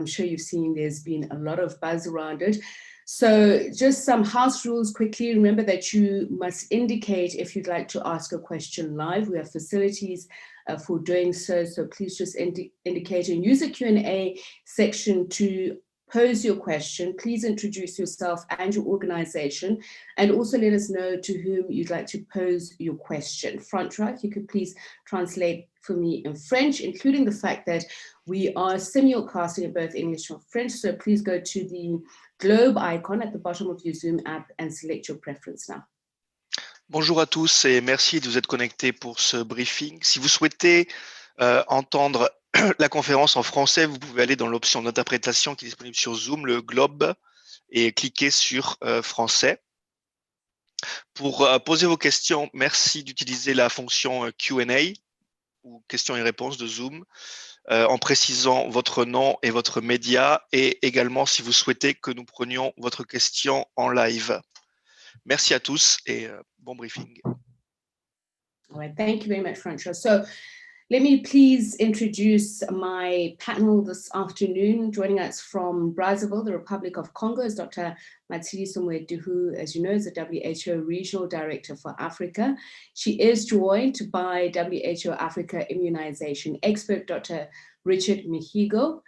I'm sure you've seen there's been a lot of buzz around it. So just some house rules quickly. Remember that you must indicate if you'd like to ask a question live. We have facilities for doing so. So please just indicate and use the Q&A section to pose your question. Please introduce yourself and your organization, and also let us know to whom you'd like to pose your question. Front row, if you could please translate for me in French, including the fact that we are simulcasting in both English and French. So please go to the globe icon at the bottom of your Zoom app and select your preference now. Bonjour à tous et merci de vous être connectés pour ce briefing. Si vous souhaitez entendre la conférence en français, vous pouvez aller dans l'option d'interprétation qui est disponible sur Zoom, le globe, et cliquer sur français. Pour poser vos questions, merci d'utiliser la fonction Q&A ou questions et réponses de Zoom en précisant votre nom et votre média, et également si vous souhaitez que nous prenions votre question en live. Merci à tous et bon briefing. All right, thank you very much, Francois. So let me please introduce my panel this afternoon. Joining us from Brazzaville, the Republic of Congo, is Dr. Matshidiso Moeti, who, as you know, is the WHO Regional Director for Africa. She is joined by WHO Africa immunization expert, Dr. Richard Mihigo.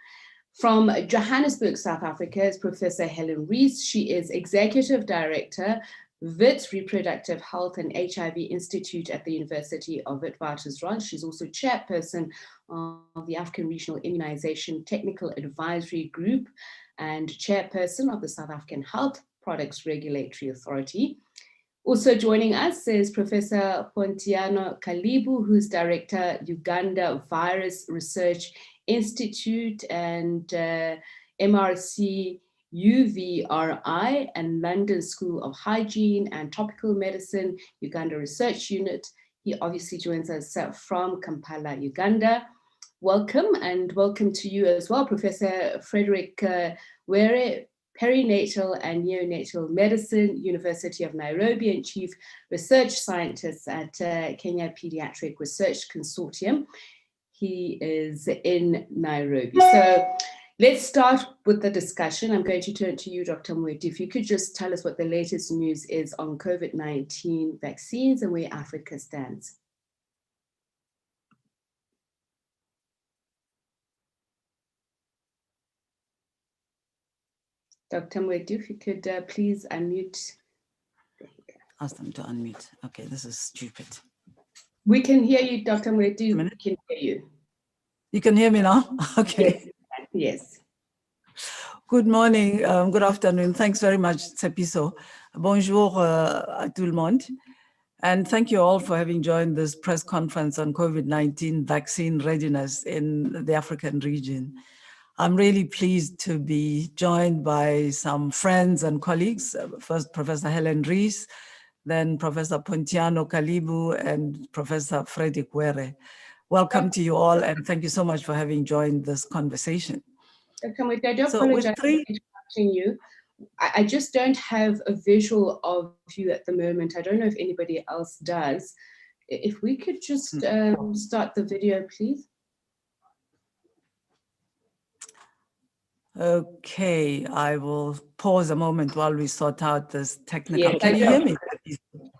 From Johannesburg, South Africa, is Professor Helen Rees. She is Executive Director, Wits Reproductive Health and HIV Institute at the University of Witwatersrand. She's also chairperson of the African Regional Immunization Technical Advisory Group and chairperson of the South African Health Products Regulatory Authority. Also joining us is Professor Pontiano Kalibu, who's Director, Uganda Virus Research Institute and MRC UVRI and London School of Hygiene and Tropical Medicine, Uganda Research Unit. He obviously joins us from Kampala, Uganda. Welcome, and welcome to you as well, Professor Frederick Were, Perinatal and Neonatal Medicine, University of Nairobi, and Chief Research Scientist at Kenya Pediatric Research Consortium. He is in Nairobi. So let's start with the discussion. I'm going to turn to you, Dr. Moeti. If you could just tell us what the latest news is on COVID-19 vaccines and where Africa stands. Dr. Moeti, if you could please unmute. Ask them to unmute. Okay, this is stupid. We can hear you, Dr. Moeti. We can hear you. You can hear me now? Okay. Yes. Good morning, good afternoon. Thanks very much, Tsepiso. Bonjour à tout le monde. And thank you all for having joined this press conference on COVID-19 vaccine readiness in the African region. I'm really pleased to be joined by some friends and colleagues. First, Professor Helen Rees, then Professor Pontiano Kalibu, and Professor Frederick Were. Welcome to you all, and thank you so much for having joined this conversation. Dr. Moeti, I do apologize for interrupting you. I just don't have a visual of you at the moment. I don't know if anybody else does. If we could just start the video, please. Okay, I will pause a moment while we sort out this technical. Can you hear me?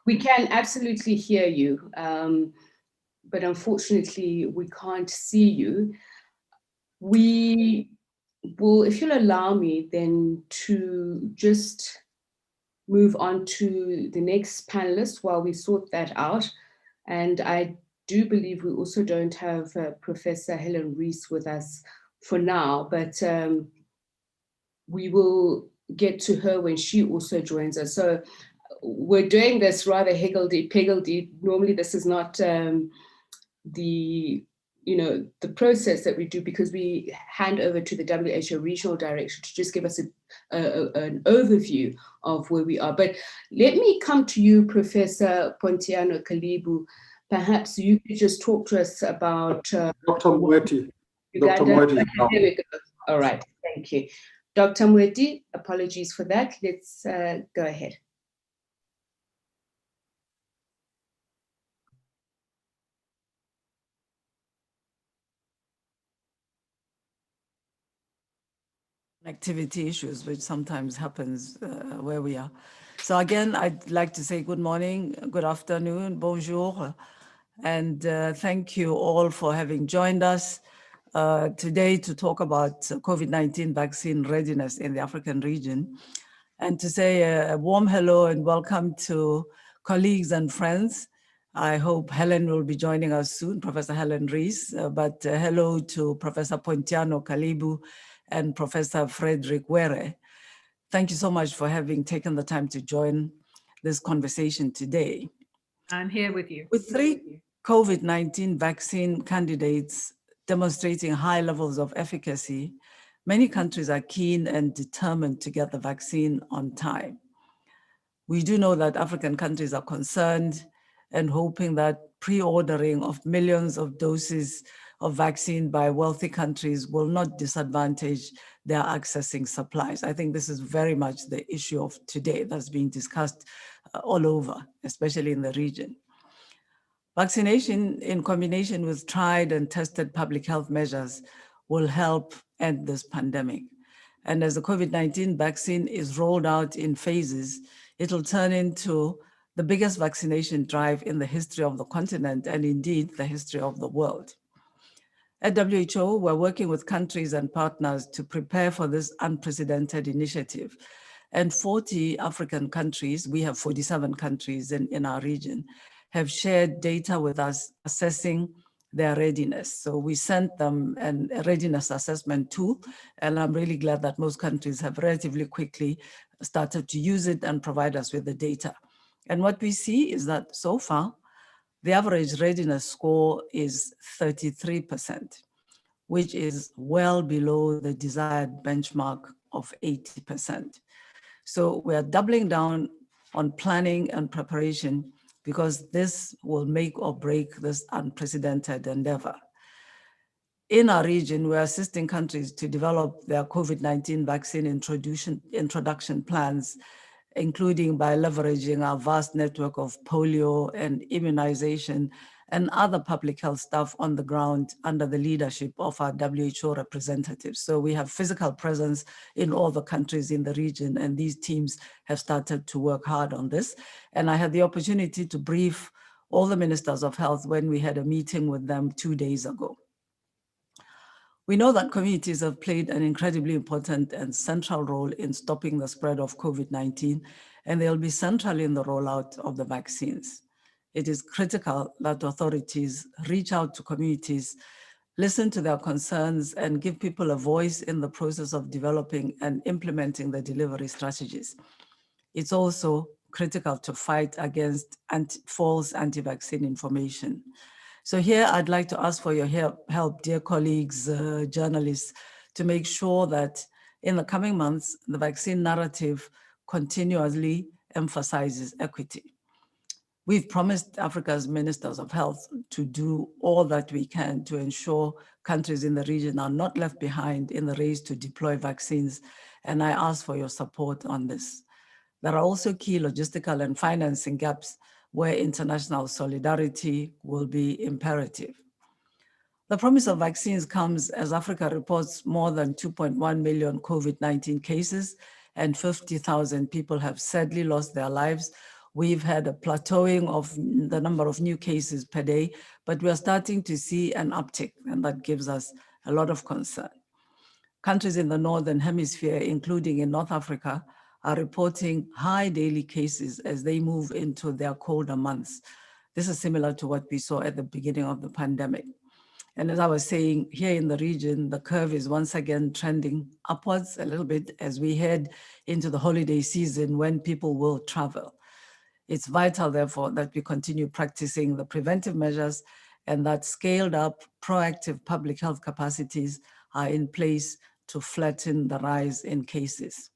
We can absolutely hear you, but unfortunately we can't see you. We will, if you'll allow me, then to just move on to the next panelist while we sort that out. And I do believe we also don't have Professor Helen Rees with us for now, but we will get to her when she also joins us. So we're doing this rather higgledy-piggledy. Normally this is not the process that we do, because we hand over to the WHO Regional Director to just give us an overview of where we are. But let me come to you, Professor Pontiano Kalibu. Perhaps you could just talk to us about Dr. Moeti. Uganda. Dr. Moeti. There we go. All right, thank you. Dr. Moeti, apologies for that. Let's go ahead. connectivity issues, which sometimes happens where we are. So again, I'd like to say good morning, good afternoon, bonjour, and thank you all for having joined us today to talk about COVID-19 vaccine readiness in the African region, and to say a warm hello and welcome to colleagues and friends. I hope Helen will be joining us soon, Professor Helen Rees, but hello to Professor Pontiano Kalibu and Professor Frederick Were. Thank you so much for having taken the time to join this conversation today. I'm here with you. With 3 COVID-19 vaccine candidates demonstrating high levels of efficacy, many countries are keen and determined to get the vaccine on time. We do know that African countries are concerned and hoping that pre-ordering of millions of doses of vaccine by wealthy countries will not disadvantage their accessing supplies. I think this is very much the issue of today that's being discussed all over, especially in the region. Vaccination in combination with tried and tested public health measures will help end this pandemic. And as the COVID-19 vaccine is rolled out in phases, it'll turn into the biggest vaccination drive in the history of the continent and indeed the history of the world. At WHO, we're working with countries and partners to prepare for this unprecedented initiative. And 40 African countries, we have 47 countries in our region, have shared data with us assessing their readiness. So we sent them a readiness assessment tool, and I'm really glad that most countries have relatively quickly started to use it and provide us with the data. And what we see is that so far, the average readiness score is 33%, which is well below the desired benchmark of 80%. So we are doubling down on planning and preparation because this will make or break this unprecedented endeavor. In our region, we're assisting countries to develop their COVID-19 vaccine introduction plans, including by leveraging our vast network of polio and immunization and other public health staff on the ground under the leadership of our WHO representatives. So we have physical presence in all the countries in the region, and these teams have started to work hard on this. And I had the opportunity to brief all the ministers of health when we had a meeting with them 2 days ago. We know that communities have played an incredibly important and central role in stopping the spread of COVID-19, and they'll be central in the rollout of the vaccines. It is critical that authorities reach out to communities, listen to their concerns, and give people a voice in the process of developing and implementing the delivery strategies. It's also critical to fight against false anti-vaccine information. So here I'd like to ask for your help, dear colleagues, journalists, to make sure that in the coming months, the vaccine narrative continuously emphasizes equity. We've promised Africa's ministers of health to do all that we can to ensure countries in the region are not left behind in the race to deploy vaccines, and I ask for your support on this. There are also key logistical and financing gaps where international solidarity will be imperative. The promise of vaccines comes as Africa reports more than 2.1 million COVID-19 cases and 50,000 people have sadly lost their lives. We've had a plateauing of the number of new cases per day, but we are starting to see an uptick, and that gives us a lot of concern. Countries in the Northern Hemisphere, including in North Africa, are reporting high daily cases as they move into their colder months. This is similar to what we saw at the beginning of the pandemic. And as I was saying, here in the region, the curve is once again trending upwards a little bit as we head into the holiday season when people will travel. It's vital, therefore, that we continue practicing the preventive measures and that scaled up proactive public health capacities are in place to flatten the rise in cases.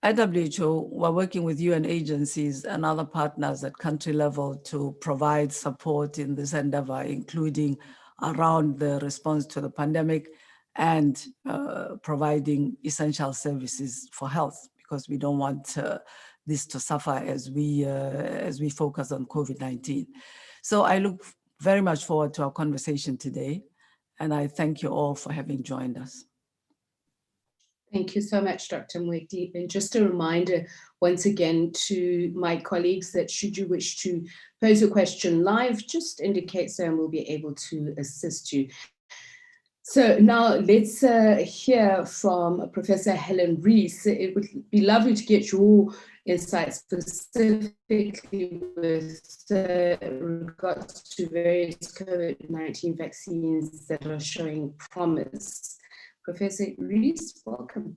At WHO, we're working with UN agencies and other partners at country level to provide support in this endeavor, including around the response to the pandemic and providing essential services for health, because we don't want this to suffer as we focus on COVID-19. So I look very much forward to our conversation today, and I thank you all for having joined us. Thank you so much, Dr. Mweti. And just a reminder, once again, to my colleagues that should you wish to pose a question live, just indicate so and we'll be able to assist you. So now let's hear from Professor Helen Rees. It would be lovely to get your insights specifically with regards to various COVID-19 vaccines that are showing promise. Professor Rees, welcome.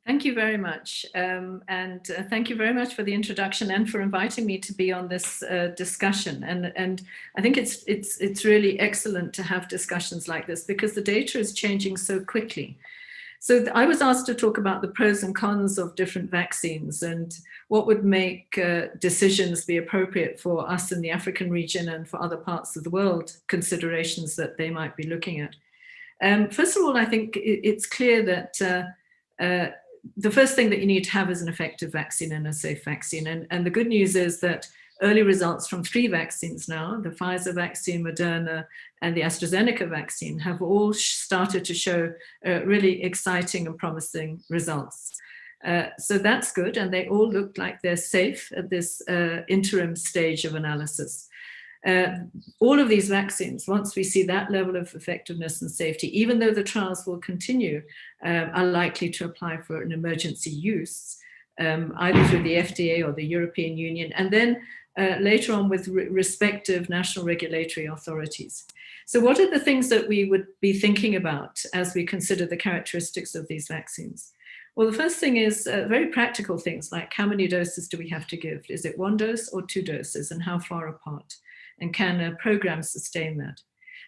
Thank you very much. And thank you very much for the introduction and for inviting me to be on this discussion. And I think it's really excellent to have discussions like this because the data is changing so quickly. So I was asked to talk about the pros and cons of different vaccines and what would make decisions be appropriate for us in the African region and for other parts of the world, considerations that they might be looking at. First of all, I think it's clear that the first thing that you need to have is an effective vaccine and a safe vaccine. And the good news is that early results from 3 vaccines now, the Pfizer vaccine, Moderna, and the AstraZeneca vaccine, have all started to show really exciting and promising results. So that's good. And they all look like they're safe at this interim stage of analysis. All of these vaccines, once we see that level of effectiveness and safety, even though the trials will continue, are likely to apply for an emergency use, either through the FDA or the European Union, and then later on with respective national regulatory authorities. So what are the things that we would be thinking about as we consider the characteristics of these vaccines? Well, the first thing is very practical things like how many doses do we have to give? Is it 1 dose or 2 doses, and how far apart? And can a program sustain that?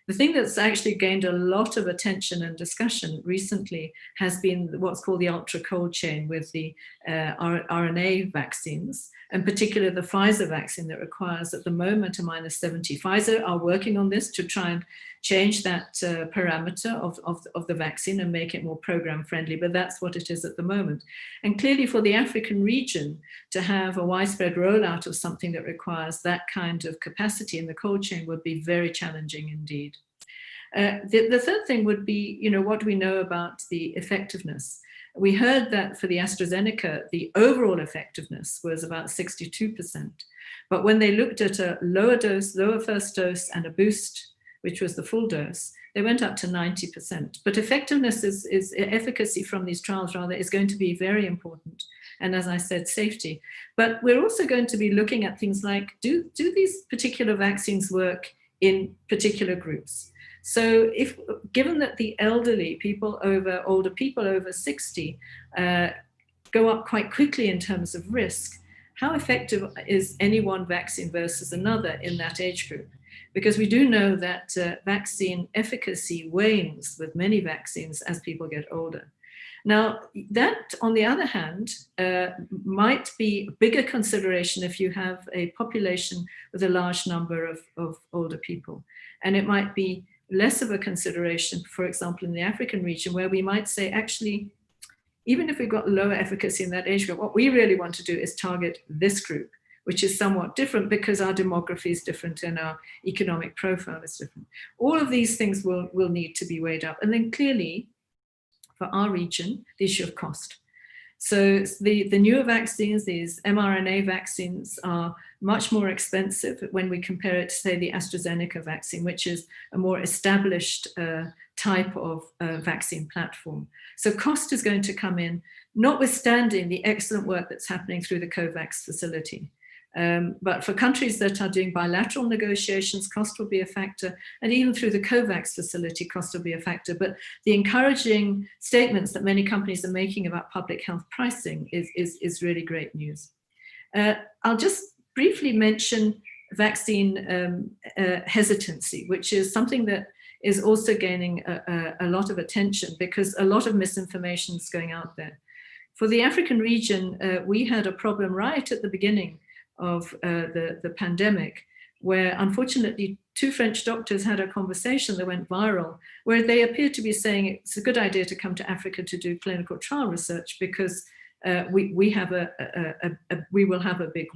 The thing that's actually gained a lot of attention and discussion recently has been what's called the ultra cold chain with the RNA vaccines, in particular the Pfizer vaccine that requires at the moment a -70. Pfizer are working on this to try and change that parameter of the vaccine and make it more program friendly, but that's what it is at the moment. And clearly for the African region to have a widespread rollout of something that requires that kind of capacity in the cold chain would be very challenging indeed. The third thing would be, what do we know about the effectiveness? We heard that for the AstraZeneca, the overall effectiveness was about 62%. But when they looked at a lower dose, lower first dose, and a boost, which was the full dose, they went up to 90%. But effectiveness is efficacy from these trials rather is going to be very important. And as I said, safety. But we're also going to be looking at things like, do these particular vaccines work in particular groups? So given that the elderly older people over 60 go up quite quickly in terms of risk, how effective is any one vaccine versus another in that age group? Because we do know that vaccine efficacy wanes with many vaccines as people get older. Now, that, on the other hand, might be a bigger consideration if you have a population with a large number of older people. And it might be less of a consideration, for example, in the African region, where we might say, actually, even if we've got lower efficacy in that age group, what we really want to do is target this group, which is somewhat different because our demography is different and our economic profile is different. All of these things will need to be weighed up. And then clearly, for our region, the issue of cost. So the newer vaccines, these mRNA vaccines, are much more expensive when we compare it to, say, the AstraZeneca vaccine, which is a more established type of vaccine platform. So cost is going to come in, notwithstanding the excellent work that's happening through the COVAX facility. But for countries that are doing bilateral negotiations, cost will be a factor, and even through the COVAX facility, cost will be a factor. But the encouraging statements that many companies are making about public health pricing is really great news. I'll just briefly mention vaccine hesitancy, which is something that is also gaining a lot of attention because a lot of misinformation is going out there. For the African region, we had a problem right at the beginning of the pandemic, where unfortunately 2 French doctors had a conversation that went viral, where they appeared to be saying it's a good idea to come to Africa to do clinical trial research because we will have a big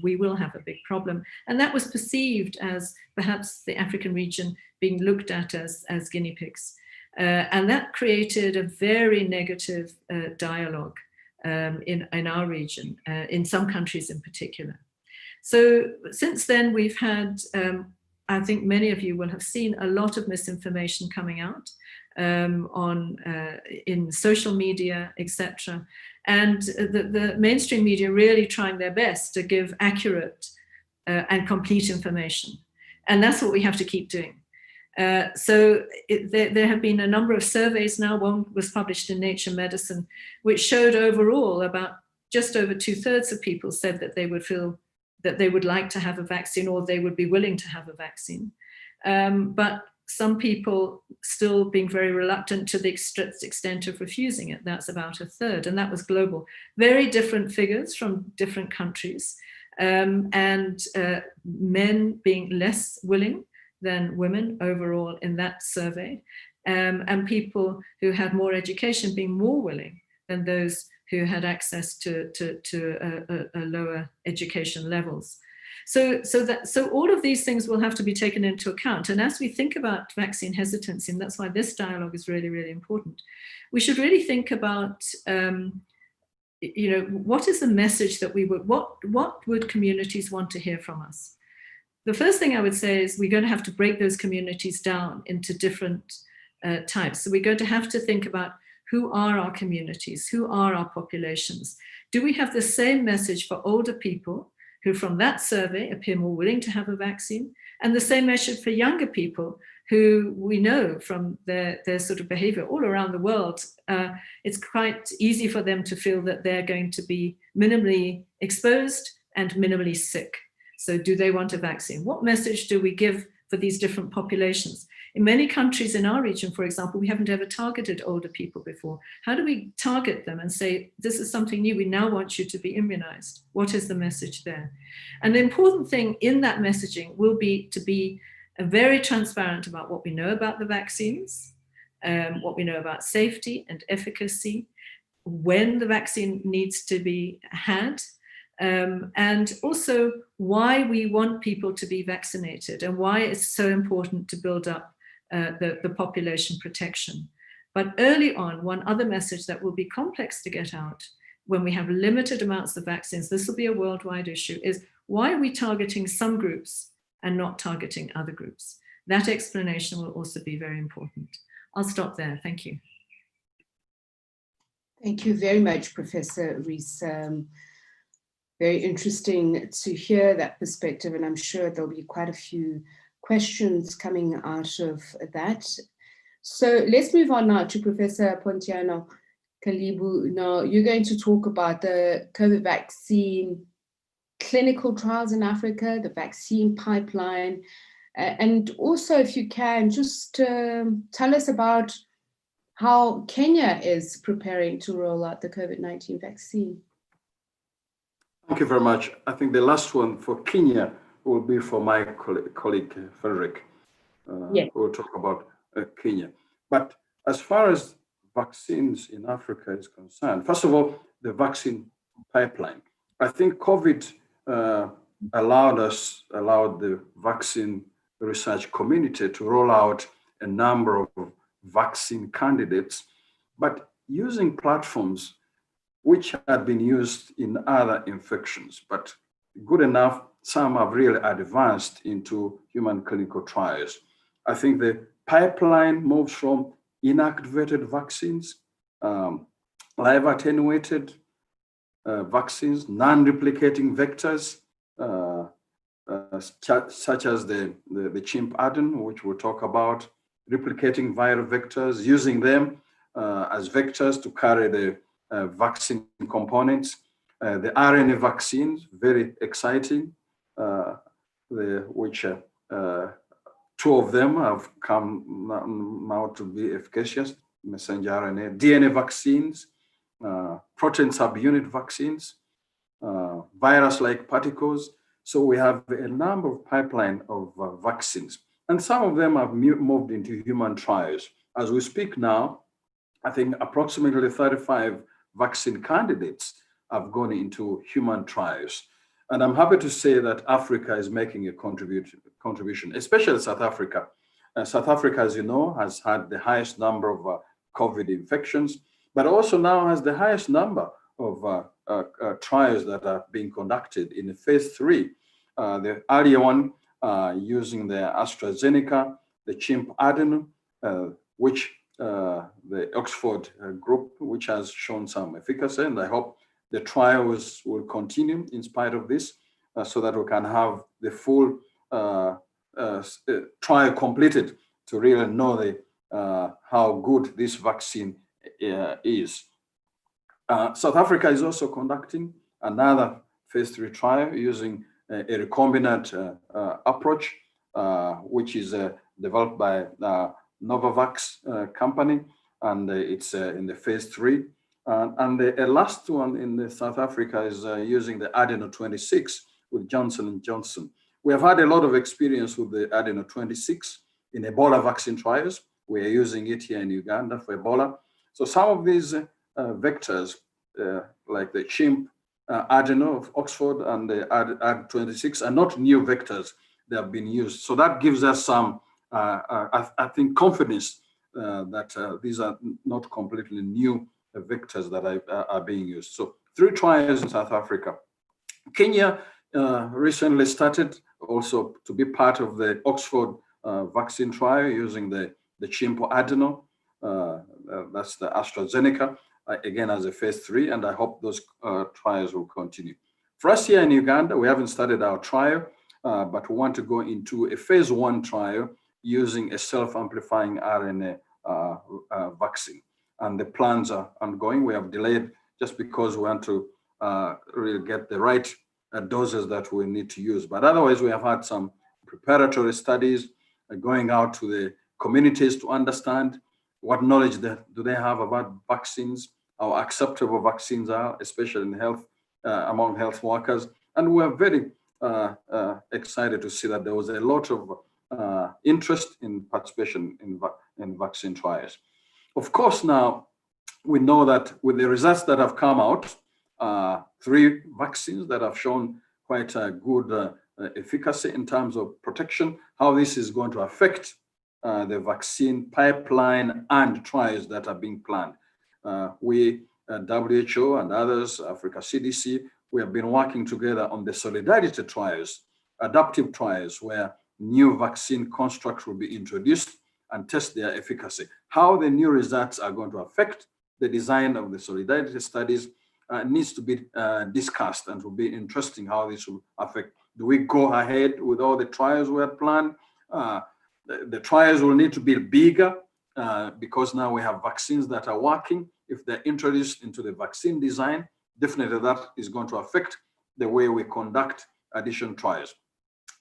problem, and that was perceived as perhaps the African region being looked at as guinea pigs. And that created a very negative dialogue in our region, in some countries in particular. So since then, we've had, I think many of you will have seen a lot of misinformation coming out in social media, etc. And the mainstream media really trying their best to give accurate and complete information. And that's what we have to keep doing. There have been a number of surveys now. One was published in Nature Medicine, which showed overall about just over 2/3 of people said that they would feel that they would like to have a vaccine or they would be willing to have a vaccine. But some people still being very reluctant to the extent of refusing it. That's about 1/3, and that was global. Very different figures from different countries, and men being less willing than women overall in that survey, and people who had more education being more willing than those who had access to lower education levels. So all of these things will have to be taken into account. And as we think about vaccine hesitancy, and that's why this dialogue is really, really important, we should really think about, what is the message that what would communities want to hear from us? The first thing I would say is we're going to have to break those communities down into different types. So we're going to have to think about who are our communities, who are our populations? Do we have the same message for older people who from that survey appear more willing to have a vaccine, and the same message for younger people who we know from their sort of behavior all around the world, it's quite easy for them to feel that they're going to be minimally exposed and minimally sick. So do they want a vaccine? What message do we give for these different populations? In many countries in our region, for example, we haven't ever targeted older people before. How do we target them and say, this is something new, we now want you to be immunized? What is the message there? And the important thing in that messaging will be to be very transparent about what we know about the vaccines, what we know about safety and efficacy, when the vaccine needs to be had, and also why we want people to be vaccinated and why it's so important to build up the population protection. But early on, one other message that will be complex to get out when we have limited amounts of vaccines, this will be a worldwide issue, is why are we targeting some groups and not targeting other groups? That explanation will also be very important. I'll stop there. Thank you. Thank you very much, Professor Rees. Very interesting to hear that perspective, and I'm sure there'll be quite a few questions coming out of that. So let's move on now to Professor Pontiano Kalibu. Now, you're going to talk about the COVID vaccine clinical trials in Africa, the vaccine pipeline, and also, if you can, just tell us about how Kenya is preparing to roll out the COVID-19 vaccine. Thank you very much. I think the last one for Kenya will be for my colleague Frederick, who will talk about Kenya. But as far as vaccines in Africa is concerned, first of all, the vaccine pipeline. I think COVID allowed the vaccine research community to roll out a number of vaccine candidates, but using platforms which had been used in other infections, but good enough, some have really advanced into human clinical trials. I think the pipeline moves from inactivated vaccines, live attenuated vaccines, non-replicating vectors, such as the chimp adeno, which we'll talk about, replicating viral vectors, using them as vectors to carry the vaccine components. The RNA vaccines, very exciting, which two of them have come now to be efficacious, messenger RNA, DNA vaccines, protein subunit vaccines, virus-like particles. So we have a number of pipeline of vaccines, and some of them have moved into human trials. As we speak now, I think approximately 35 vaccine candidates have gone into human trials. And I'm happy to say that Africa is making a contribution, especially South Africa. South Africa, as you know, has had the highest number of COVID infections, but also now has the highest number of trials that are being conducted in the phase 3. The earlier one using the AstraZeneca, the chimp adeno, which the Oxford group, which has shown some efficacy, and I hope the trials will continue in spite of this, so that we can have the full trial completed to really know how good this vaccine is. South Africa is also conducting another phase 3 trial using a recombinant approach, which is developed by Novavax company, and it's in the phase 3. And the last one in the South Africa is using the adeno 26 with Johnson & Johnson. We have had a lot of experience with the adeno 26 in Ebola vaccine trials. We are using it here in Uganda for Ebola. So some of these vectors, like the chimp adeno of Oxford and the ad26, are not new vectors. They have been used. So that gives us some, I think, confidence that these are not completely new vectors that are being used. So 3 trials in South Africa. Kenya recently started also to be part of the Oxford vaccine trial using the chimp adeno. That's the AstraZeneca, again as a phase 3, and I hope those trials will continue. For us here in Uganda, we haven't started our trial, but we want to go into a phase 1 trial using a self-amplifying RNA vaccine. And the plans are ongoing. We have delayed just because we want to really get the right doses that we need to use. But otherwise, we have had some preparatory studies going out to the communities to understand what knowledge do they have about vaccines, how acceptable vaccines are, especially in health, among health workers. And we're very excited to see that there was a lot of interest in participation in vaccine trials. Of course, now we know that with the results that have come out, 3 vaccines that have shown quite a good efficacy in terms of protection, how this is going to affect the vaccine pipeline and trials that are being planned. We, WHO and others, Africa CDC, we have been working together on the solidarity trials, adaptive trials, where new vaccine constructs will be introduced and test their efficacy. How the new results are going to affect the design of the solidarity studies needs to be discussed, and will be interesting how this will affect. Do we go ahead with all the trials we had planned? The trials will need to be bigger because now we have vaccines that are working. If they're introduced into the vaccine design, definitely that is going to affect the way we conduct additional trials.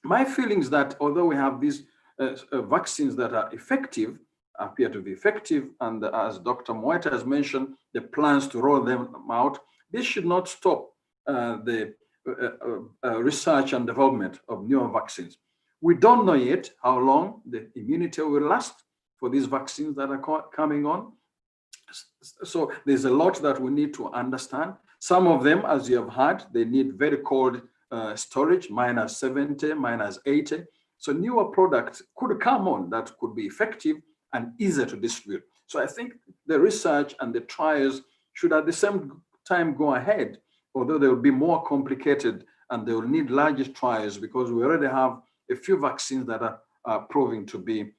My feeling is that although we have these vaccines that are effective, appear to be effective, and as Dr. Mweta has mentioned, the plans to roll them out, this should not stop the research and development of newer vaccines. We don't know yet how long the immunity will last for these vaccines that are coming on. So there's a lot that we need to understand. Some of them, as you have heard, they need very cold storage, -70, -80. So newer products could come on that could be effective and easier to distribute. So I think the research and the trials should at the same time go ahead, although they will be more complicated and they will need larger trials because we already have a few vaccines that are proving to be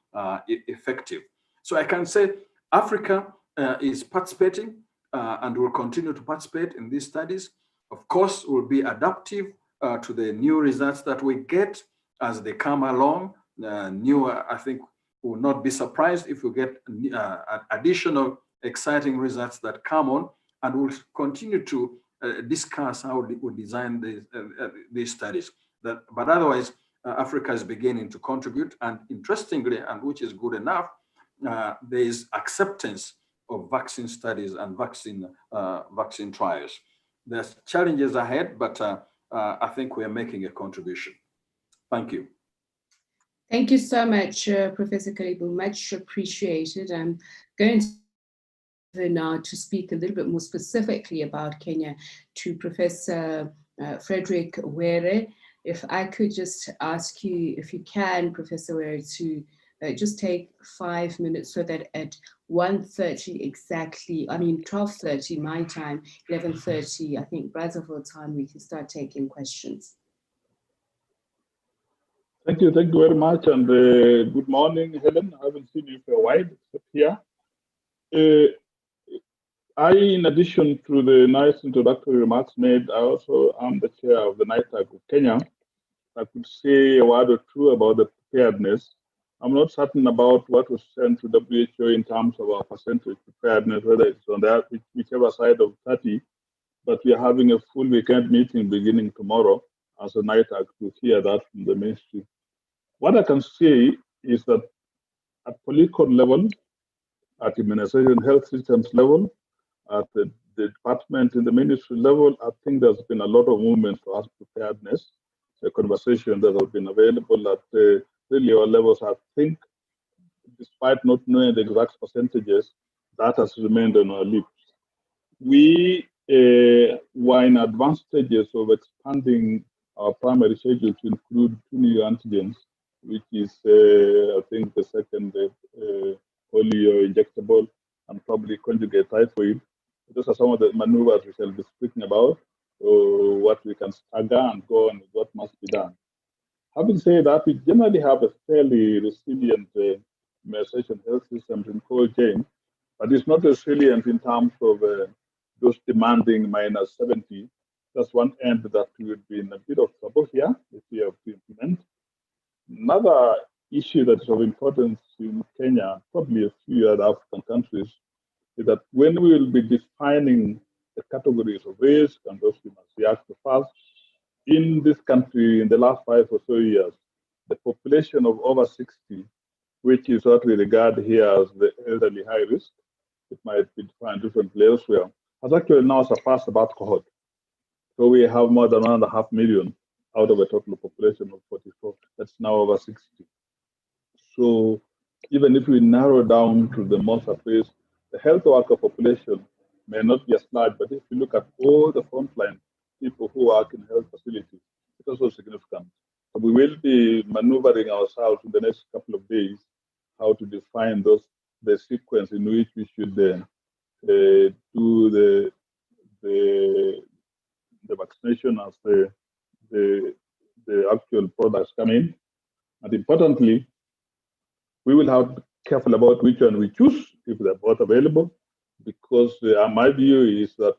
effective. So I can say Africa is participating and will continue to participate in these studies. Of course, we'll be adaptive to the new results that we get as they come along. I think we will not be surprised if we get additional exciting results that come on, and we'll continue to discuss how we design these studies. But otherwise, Africa is beginning to contribute, and interestingly, and which is good enough, there is acceptance of vaccine studies and vaccine trials. There's challenges ahead, but I think we are making a contribution. Thank you. Thank you so much, Professor Kalibu, much appreciated. I'm going to now to speak a little bit more specifically about Kenya to Professor Frederick Were. If I could just ask you, if you can, Professor Were, to just take 5 minutes so that at 1:30 exactly, 12:30 my time, 11:30, I think Brazzaville time, we can start taking questions. Thank you very much, and good morning, Helen. I haven't seen you for a while, except here. In addition to the nice introductory remarks made, I also am the chair of the NITAG of Kenya. I could say a word or two about the preparedness. I'm not certain about what was sent to WHO in terms of our percentage preparedness, whether it's on that whichever side of 30, but we are having a full weekend meeting beginning tomorrow as a NITAG to hear that from the ministry. What I can say is that at political level, at immunization health systems level, at the department in the ministry level, I think there's been a lot of movement for us preparedness. The conversation that have been available at really all levels, I think, despite not knowing the exact percentages, that has remained on our lips. We were in advanced stages of expanding our primary schedule to include 2 new antigens, which is, I think, the second polio injectable and probably conjugate typhoid. Those are some of the maneuvers we shall be speaking about, what we can stagger and go on, what must be done. Having said that, we generally have a fairly resilient immunization health system in cold chain, but it's not resilient in terms of those demanding -70. That's one end that we would be in a bit of trouble here if we have to implement. Another issue that is of importance in Kenya, probably a few other African countries, is that when we will be defining the categories of risk and those we must react to first, in this country, in the last 5 or so years, the population of over 60, which is what we regard here as the elderly high risk, it might be defined differently elsewhere, has actually now surpassed that cohort. So we have more than 1.5 million out of a total population of 44, that's now over 60. So even if we narrow down to the most at risk, the health worker population may not be as large, but if you look at all the frontline people who work in health facilities, it's also significant. So we will be maneuvering ourselves in the next couple of days how to define the sequence in which we should do the vaccination as the actual products come in. And importantly, we will have to be careful about which one we choose if they're both available, because my view is that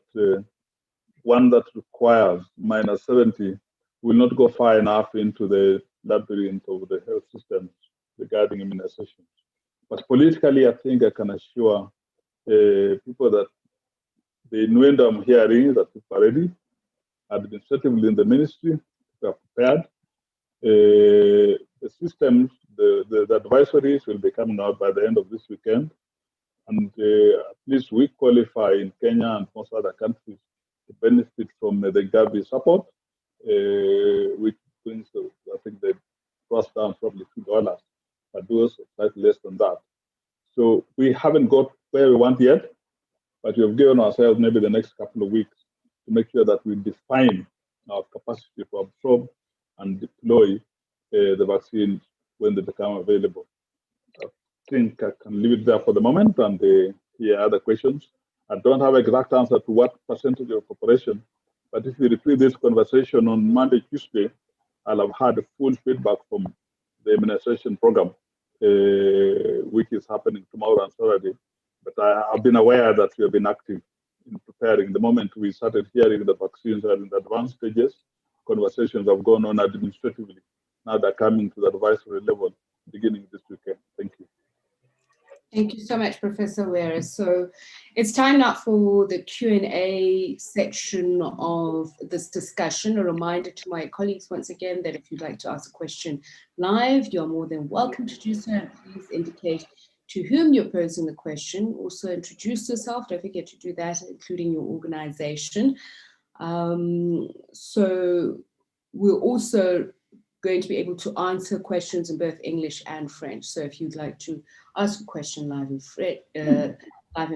one that requires -70 will not go far enough into the labyrinth of the health systems regarding immunizations. But politically, I think I can assure people that the innuendo I'm hearing that people are ready, administratively in the ministry, we are prepared. The systems, the advisories will be coming out by the end of this weekend. And at least we qualify in Kenya and most other countries to benefit from the Gavi support, which brings, I think, the cost down probably $2, but those slightly less than that. So we haven't got where we want yet, but we have given ourselves maybe the next couple of weeks to make sure that we define our capacity to absorb and deploy the vaccines when they become available. I think I can leave it there for the moment and hear other questions. I don't have an exact answer to what percentage of population, but if we repeat this conversation on Monday, Tuesday, I'll have had a full feedback from the immunization program, which is happening tomorrow and Saturday. But I've been aware that we have been active in preparing. The moment we started hearing the vaccines are in the advanced stages, conversations have gone on administratively. Now they're coming to the advisory level beginning this weekend. Thank you. Thank you so much, Professor Were. So it's time now for the Q&A section of this discussion. A reminder to my colleagues once again that if you'd like to ask a question live, you're more than welcome to do so. And please indicate to whom you're posing the question. Also introduce yourself. Don't forget to do that, including your organization. So we're also going to be able to answer questions in both English and French. So if you'd like to ask a question live in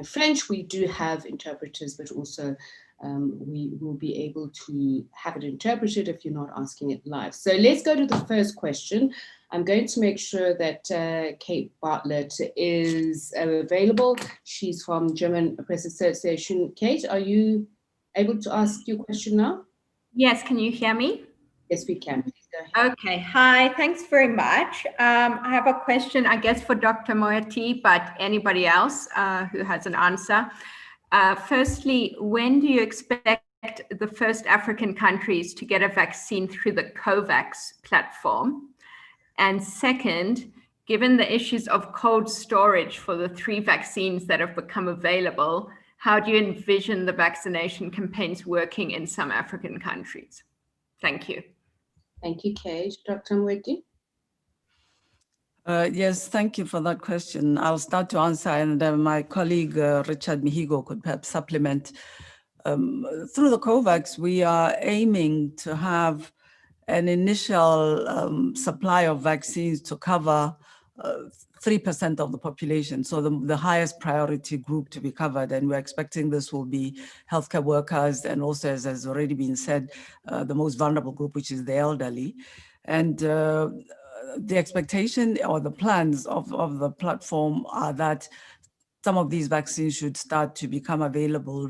French, we do have interpreters, but also we will be able to have it interpreted if you're not asking it live. So let's go to the first question. I'm going to make sure that Kate Bartlett is available. She's from German Press Association. Kate, are you able to ask your question now? Yes, can you hear me? Yes, we can. Please go ahead. Okay, hi, thanks very much. I have a question, I guess, for Dr. Moeti, but anybody else who has an answer. Firstly, when do you expect the first African countries to get a vaccine through the COVAX platform? And second, given the issues of cold storage for the 3 vaccines that have become available, how do you envision the vaccination campaigns working in some African countries? Thank you. Thank you, Kate. Dr. Moeti? Yes, thank you for that question. I'll start to answer, and my colleague Richard Mihigo could perhaps supplement. Through the COVAX, we are aiming to have an initial supply of vaccines to cover 3% of the population, so the highest priority group to be covered. And we're expecting this will be healthcare workers and also, as has already been said, the most vulnerable group, which is the elderly. And the expectation or the plans of the platform are that some of these vaccines should start to become available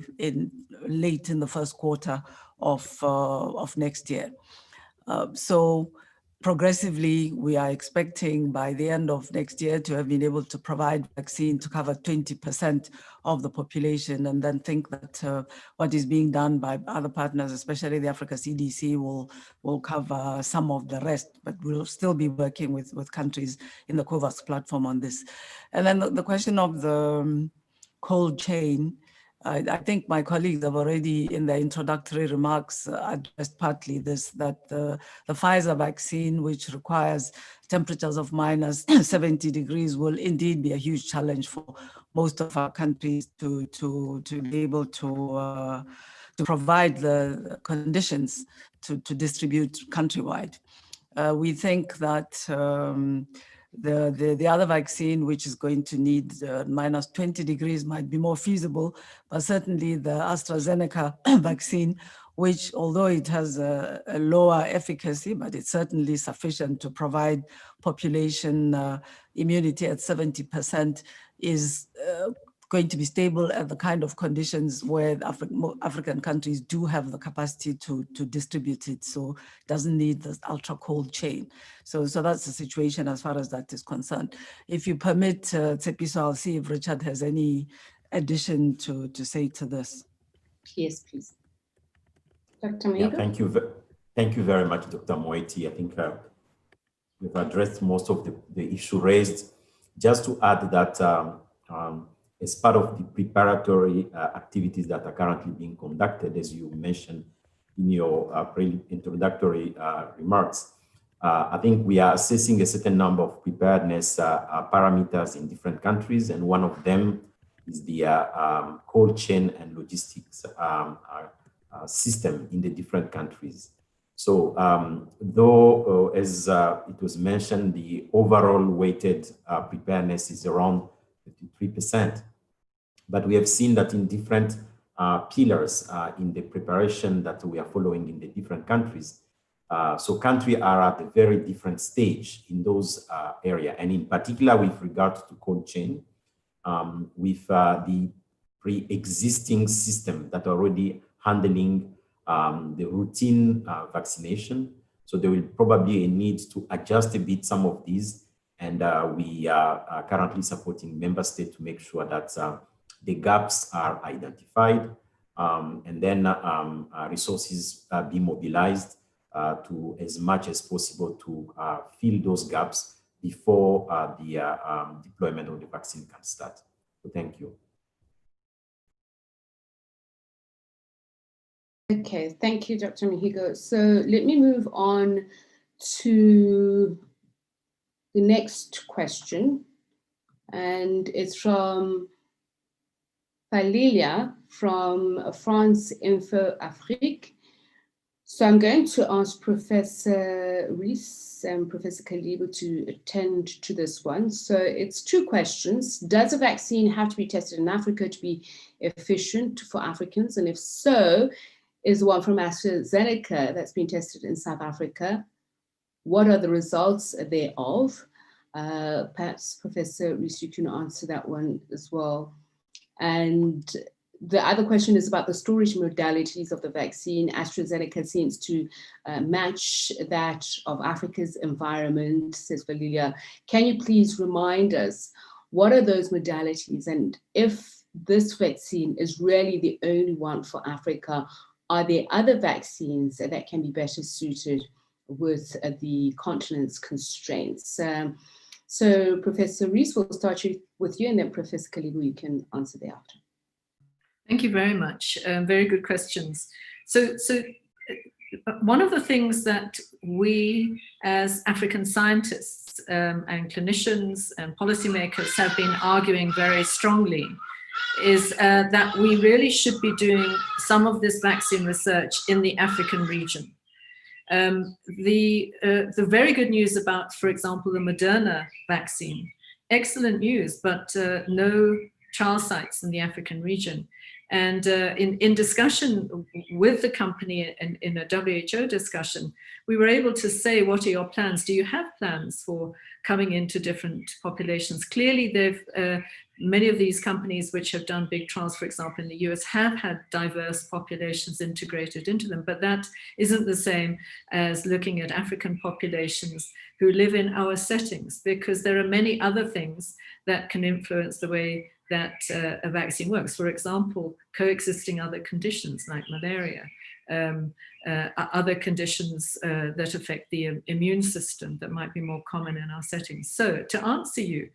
late in the first quarter of next year. So progressively, we are expecting by the end of next year to have been able to provide vaccine to cover 20% of the population, and then think that what is being done by other partners, especially the Africa CDC, will cover some of the rest, but we'll still be working with countries in the COVAX platform on this. And then the question of the cold chain, I think my colleagues have already, in their introductory remarks, addressed partly this, that the Pfizer vaccine, which requires temperatures of minus 70 degrees, will indeed be a huge challenge for most of our countries to be able to provide the conditions to distribute countrywide. We think that the other vaccine, which is going to need minus 20 degrees, might be more feasible, but certainly the AstraZeneca vaccine, which, although it has a lower efficacy, but it's certainly sufficient to provide population immunity at 70%, is going to be stable at the kind of conditions where African countries do have the capacity to distribute it, so it doesn't need this ultra cold chain. So that's the situation as far as that is concerned. If you permit, Tsepiso, I'll see if Richard has any addition to say to this. Yes, please. Dr. Mihigo? Yeah, thank you very much, Dr. Moeti. I think we've addressed most of the issue raised. Just to add that as part of the preparatory activities that are currently being conducted, as you mentioned in your introductory remarks, I think we are assessing a certain number of preparedness parameters in different countries, and one of them is the cold chain and logistics system in the different countries. So though, as it was mentioned, the overall weighted preparedness is around 53%, but we have seen that in different pillars in the preparation that we are following in the different countries. So countries are at a very different stage in those areas, and in particular with regard to cold chain, with the pre-existing system that are already handling the routine vaccination. So there will probably be a need to adjust a bit some of these, and we are currently supporting member states to make sure that the gaps are identified, and then resources be mobilized to as much as possible to fill those gaps before the deployment of the vaccine can start. So thank you. Okay, thank you, Dr. Mihigo. So let me move on to the next question, and it's from Falilia from France Info Afrique. So I'm going to ask Professor Rees Professor Kalibo to attend to this one. So it's two questions. Does a vaccine have to be tested in Africa to be efficient for Africans? And if so, is the one from AstraZeneca that's been tested in South Africa? What are the results thereof? Perhaps Professor Rees, you can answer that one as well. And the other question is about the storage modalities of the vaccine. AstraZeneca seems to match that of Africa's environment, says Valilia. Can you please remind us, what are those modalities? And if this vaccine is really the only one for Africa, are there other vaccines that can be better suited with the continent's constraints? So Professor Rees, we'll start with you, and then Professor Kalibo, you can answer thereafter. Thank you very much. Very good questions. So one of the things that we as African scientists and clinicians and policymakers have been arguing very strongly is that we really should be doing some of this vaccine research in the African region. The very good news about, for example, the Moderna vaccine, excellent news, but no trial sites in the African region. And in discussion with the company and in a WHO discussion, we were able to say, what are your plans? Do you have plans for coming into different populations? Clearly, many of these companies which have done big trials, for example, in the US, have had diverse populations integrated into them, but that isn't the same as looking at African populations who live in our settings, because there are many other things that can influence the way that a vaccine works. For example, coexisting other conditions like malaria, other conditions that affect the immune system that might be more common in our settings. So to answer you,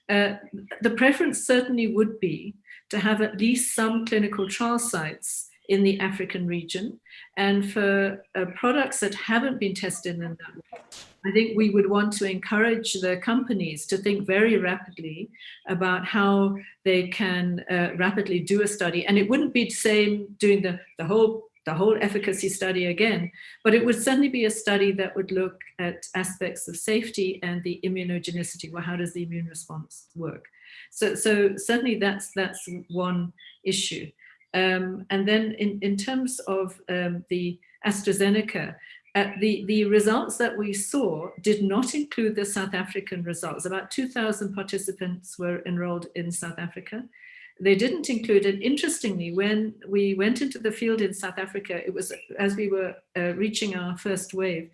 the preference certainly would be to have at least some clinical trial sites in the African region. And for products that haven't been tested in that way, I think we would want to encourage the companies to think very rapidly about how they can rapidly do a study. And it wouldn't be the same doing the whole efficacy study again, but it would certainly be a study that would look at aspects of safety and the immunogenicity. Well, how does the immune response work? So certainly that's one issue. And then in terms of the AstraZeneca, the results that we saw did not include the South African results. About 2,000 participants were enrolled in South Africa. They didn't include it. Interestingly, when we went into the field in South Africa, it was as we were reaching our first wave.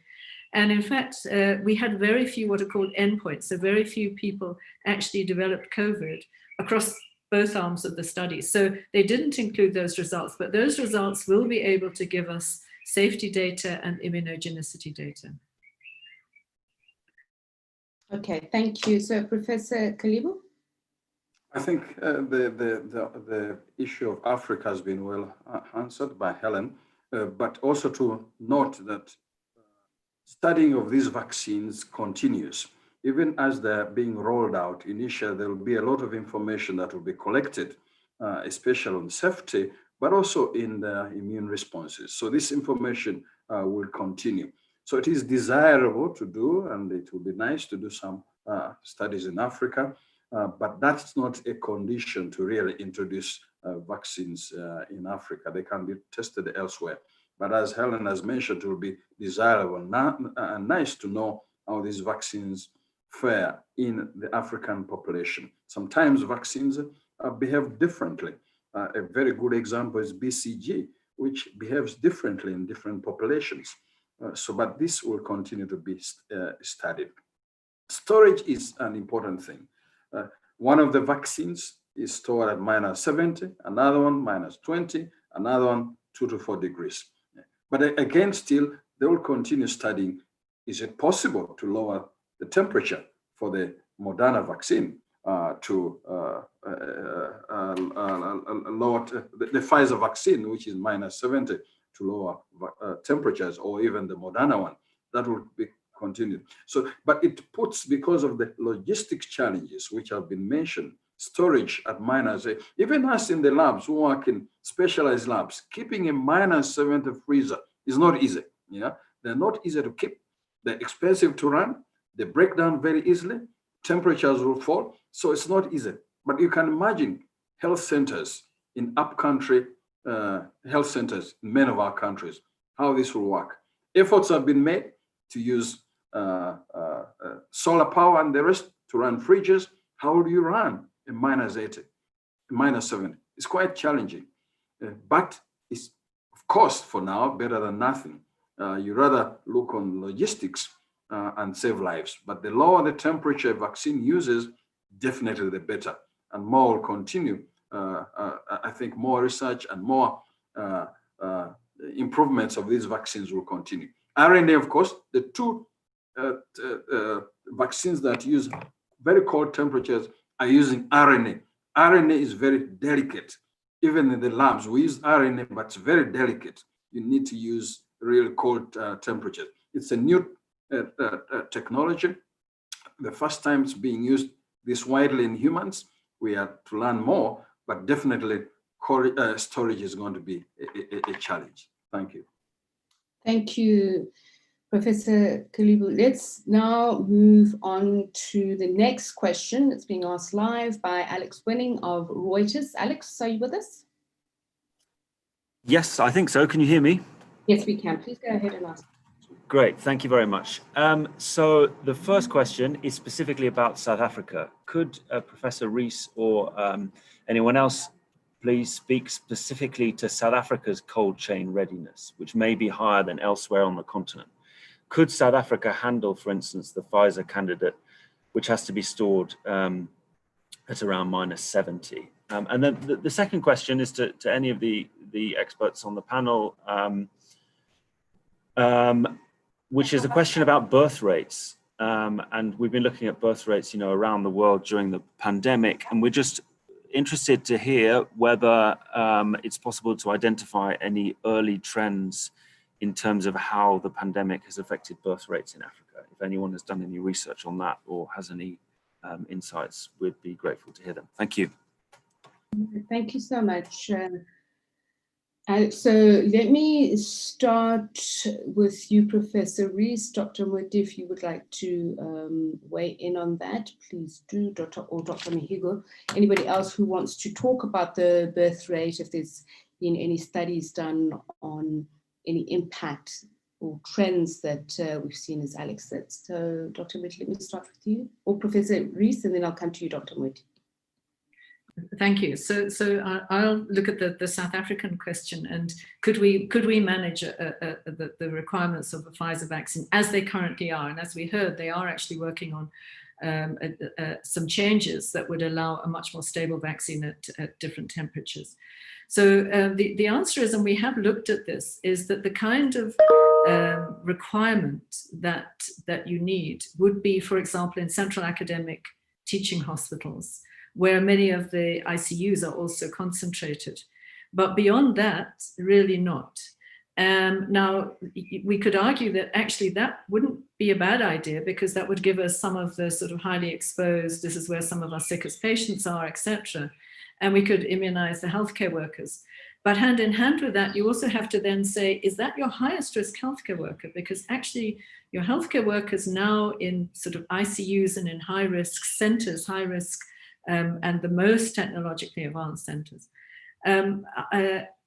And in fact, we had very few what are called endpoints. So very few people actually developed COVID across both arms of the study. So they didn't include those results, but those results will be able to give us safety data and immunogenicity data. Okay, thank you. So Professor Kalibo? I think the issue of Africa has been well answered by Helen, but also to note that studying of these vaccines continues. Even as they're being rolled out initially, there will be a lot of information that will be collected, especially on safety, but also in the immune responses. So this information will continue. So it is desirable to do, and it will be nice to do some studies in Africa, but that's not a condition to really introduce vaccines in Africa. They can be tested elsewhere. But as Helen has mentioned, it will be desirable and nice to know how these vaccines fare in the African population. Sometimes vaccines behave differently. A very good example is BCG, which behaves differently in different populations. But this will continue to be studied. Storage is an important thing. One of the vaccines is stored at -70, another one -20, another one 2 to 4 degrees. But again, still, they will continue studying, is it possible to lower the temperature for the Moderna vaccine to lower the Pfizer vaccine, which is -70, to lower temperatures, or even the Moderna one? That will be continued. So, but it puts, because of the logistics challenges which have been mentioned, storage at -8, even us in the labs who work in specialized labs, keeping a -70 freezer is not easy. Yeah, they're not easy to keep. They're expensive to run. They break down very easily. Temperatures will fall. So it's not easy. But you can imagine health centers in upcountry health centers in many of our countries, how this will work. Efforts have been made to use solar power and the rest to run fridges. How do you run a -80, a -70? It's quite challenging, but it's, of course, for now, better than nothing. You rather look on logistics and save lives, but the lower the temperature a vaccine uses, definitely the better, and more will continue. I think more research and more improvements of these vaccines will continue. RNA, of course, the two vaccines that use very cold temperatures are using RNA. RNA is very delicate. Even in the labs, we use RNA, but it's very delicate. You need to use really cold temperatures. It's a new technology. The first time it's being used this widely in humans. We have to learn more, but definitely storage is going to be a challenge. Thank you. Thank you, Professor Kalibu. Let's now move on to the next question that's being asked live by Alex Winning of Reuters. Alex, are you with us? Yes, I think so. Can you hear me? Yes, we can. Please go ahead and ask. Great, thank you very much. So the first question is specifically about South Africa. Could Professor Rees or anyone else please speak specifically to South Africa's cold chain readiness, which may be higher than elsewhere on the continent? Could South Africa handle, for instance, the Pfizer candidate, which has to be stored at around -70? And then the second question is to any of the experts on the panel, which is a question about birth rates. And we've been looking at birth rates, around the world during the pandemic, and we're just interested to hear whether it's possible to identify any early trends in terms of how the pandemic has affected birth rates in Africa. If anyone has done any research on that or has any insights, we'd be grateful to hear them. Thank you. Thank you so much. So let me start with you, Professor Rees. Dr. Moeti, if you would like to weigh in on that, please do, Dr. Mihigo. Anybody else who wants to talk about the birth rate, if there's been any studies done on any impact or trends that we've seen, as Alex said. So Dr. Moeti, let me start with you, or Professor Rees, and then I'll come to you, Dr. Moeti. Thank you. So I'll look at the South African question, and could we manage the requirements of the Pfizer vaccine as they currently are? And as we heard, they are actually working on some changes that would allow a much more stable vaccine at different temperatures. So the answer is, and we have looked at this, is that the kind of requirement that you need would be, for example, in central academic teaching hospitals, where many of the ICUs are also concentrated. But beyond that, really not. Now, we could argue that actually that wouldn't be a bad idea, because that would give us some of the sort of highly exposed, this is where some of our sickest patients are, etc. And we could immunize the healthcare workers. But hand in hand with that, you also have to then say, is that your highest risk healthcare worker? Because actually your healthcare workers now in sort of ICUs and in high risk centers, high risk and the most technologically advanced centers,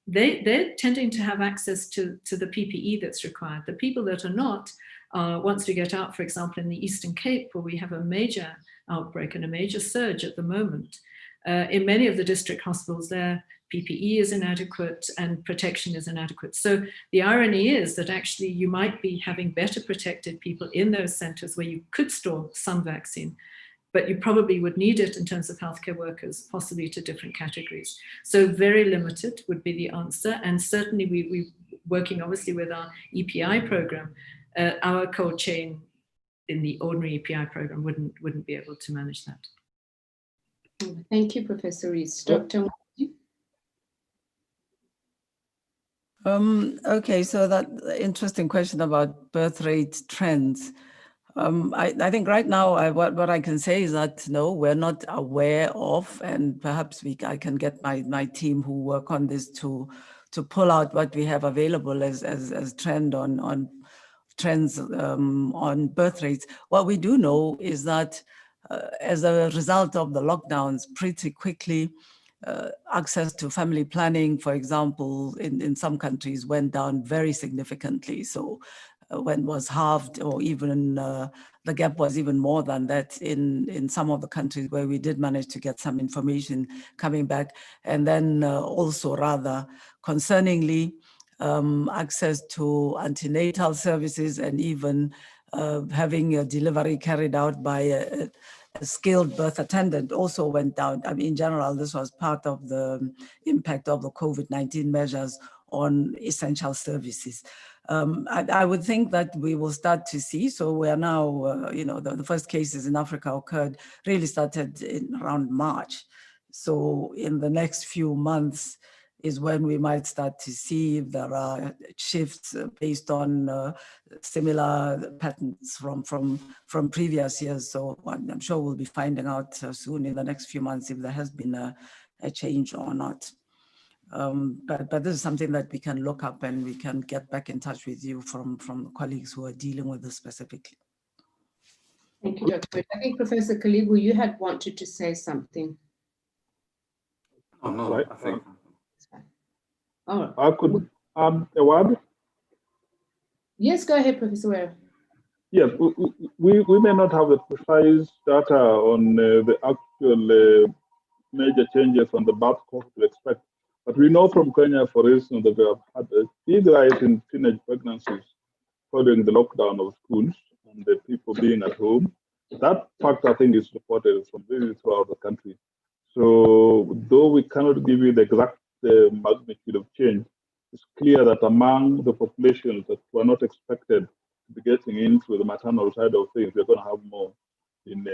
they're tending to have access to the PPE that's required. The people that are not, once we get out, for example, in the Eastern Cape, where we have a major outbreak and a major surge at the moment, in many of the district hospitals there, PPE is inadequate and protection is inadequate. So the irony is that actually you might be having better protected people in those centers where you could store some vaccine, but you probably would need it in terms of healthcare workers, possibly to different categories. So very limited would be the answer. And certainly we're working obviously with our EPI program, our cold chain in the ordinary EPI program wouldn't be able to manage that. Thank you, Professor Rees. Dr. Okay, so that interesting question about birth rate trends. I think right now what I can say is that no, we're not aware of, and perhaps I can get my team who work on this to pull out what we have available as trend on trends on birth rates. What we do know is that as a result of the lockdowns, pretty quickly, access to family planning, for example, in some countries went down very significantly. So when was halved, or even the gap was even more than that in some of the countries where we did manage to get some information coming back. And then also rather concerningly, access to antenatal services and even having a delivery carried out by a skilled birth attendant also went down. I mean, in general, this was part of the impact of the COVID-19 measures on essential services. I would think that we will start to see, so we are now, the first cases in Africa occurred, really started in around March. So in the next few months is when we might start to see if there are shifts based on similar patterns from previous years. So I'm sure we'll be finding out soon in the next few months if there has been a change or not. But this is something that we can look up and we can get back in touch with you from colleagues who are dealing with this specifically. Thank you, Dr. I think Professor Kalibu, you had wanted to say something. Oh, no, I think. Oh. I could add a word. Yes, go ahead, Professor Ware. Yes, we may not have the precise data on the actual major changes on the birth cohort to expect, but we know from Kenya, for instance, that we have had a big rise in teenage pregnancies following the lockdown of schools and the people being at home. That fact, I think, is reported from really throughout the country. So, though we cannot give you the exact magnitude of change, it's clear that among the populations that were not expected to be getting into the maternal side of things, we're going to have more in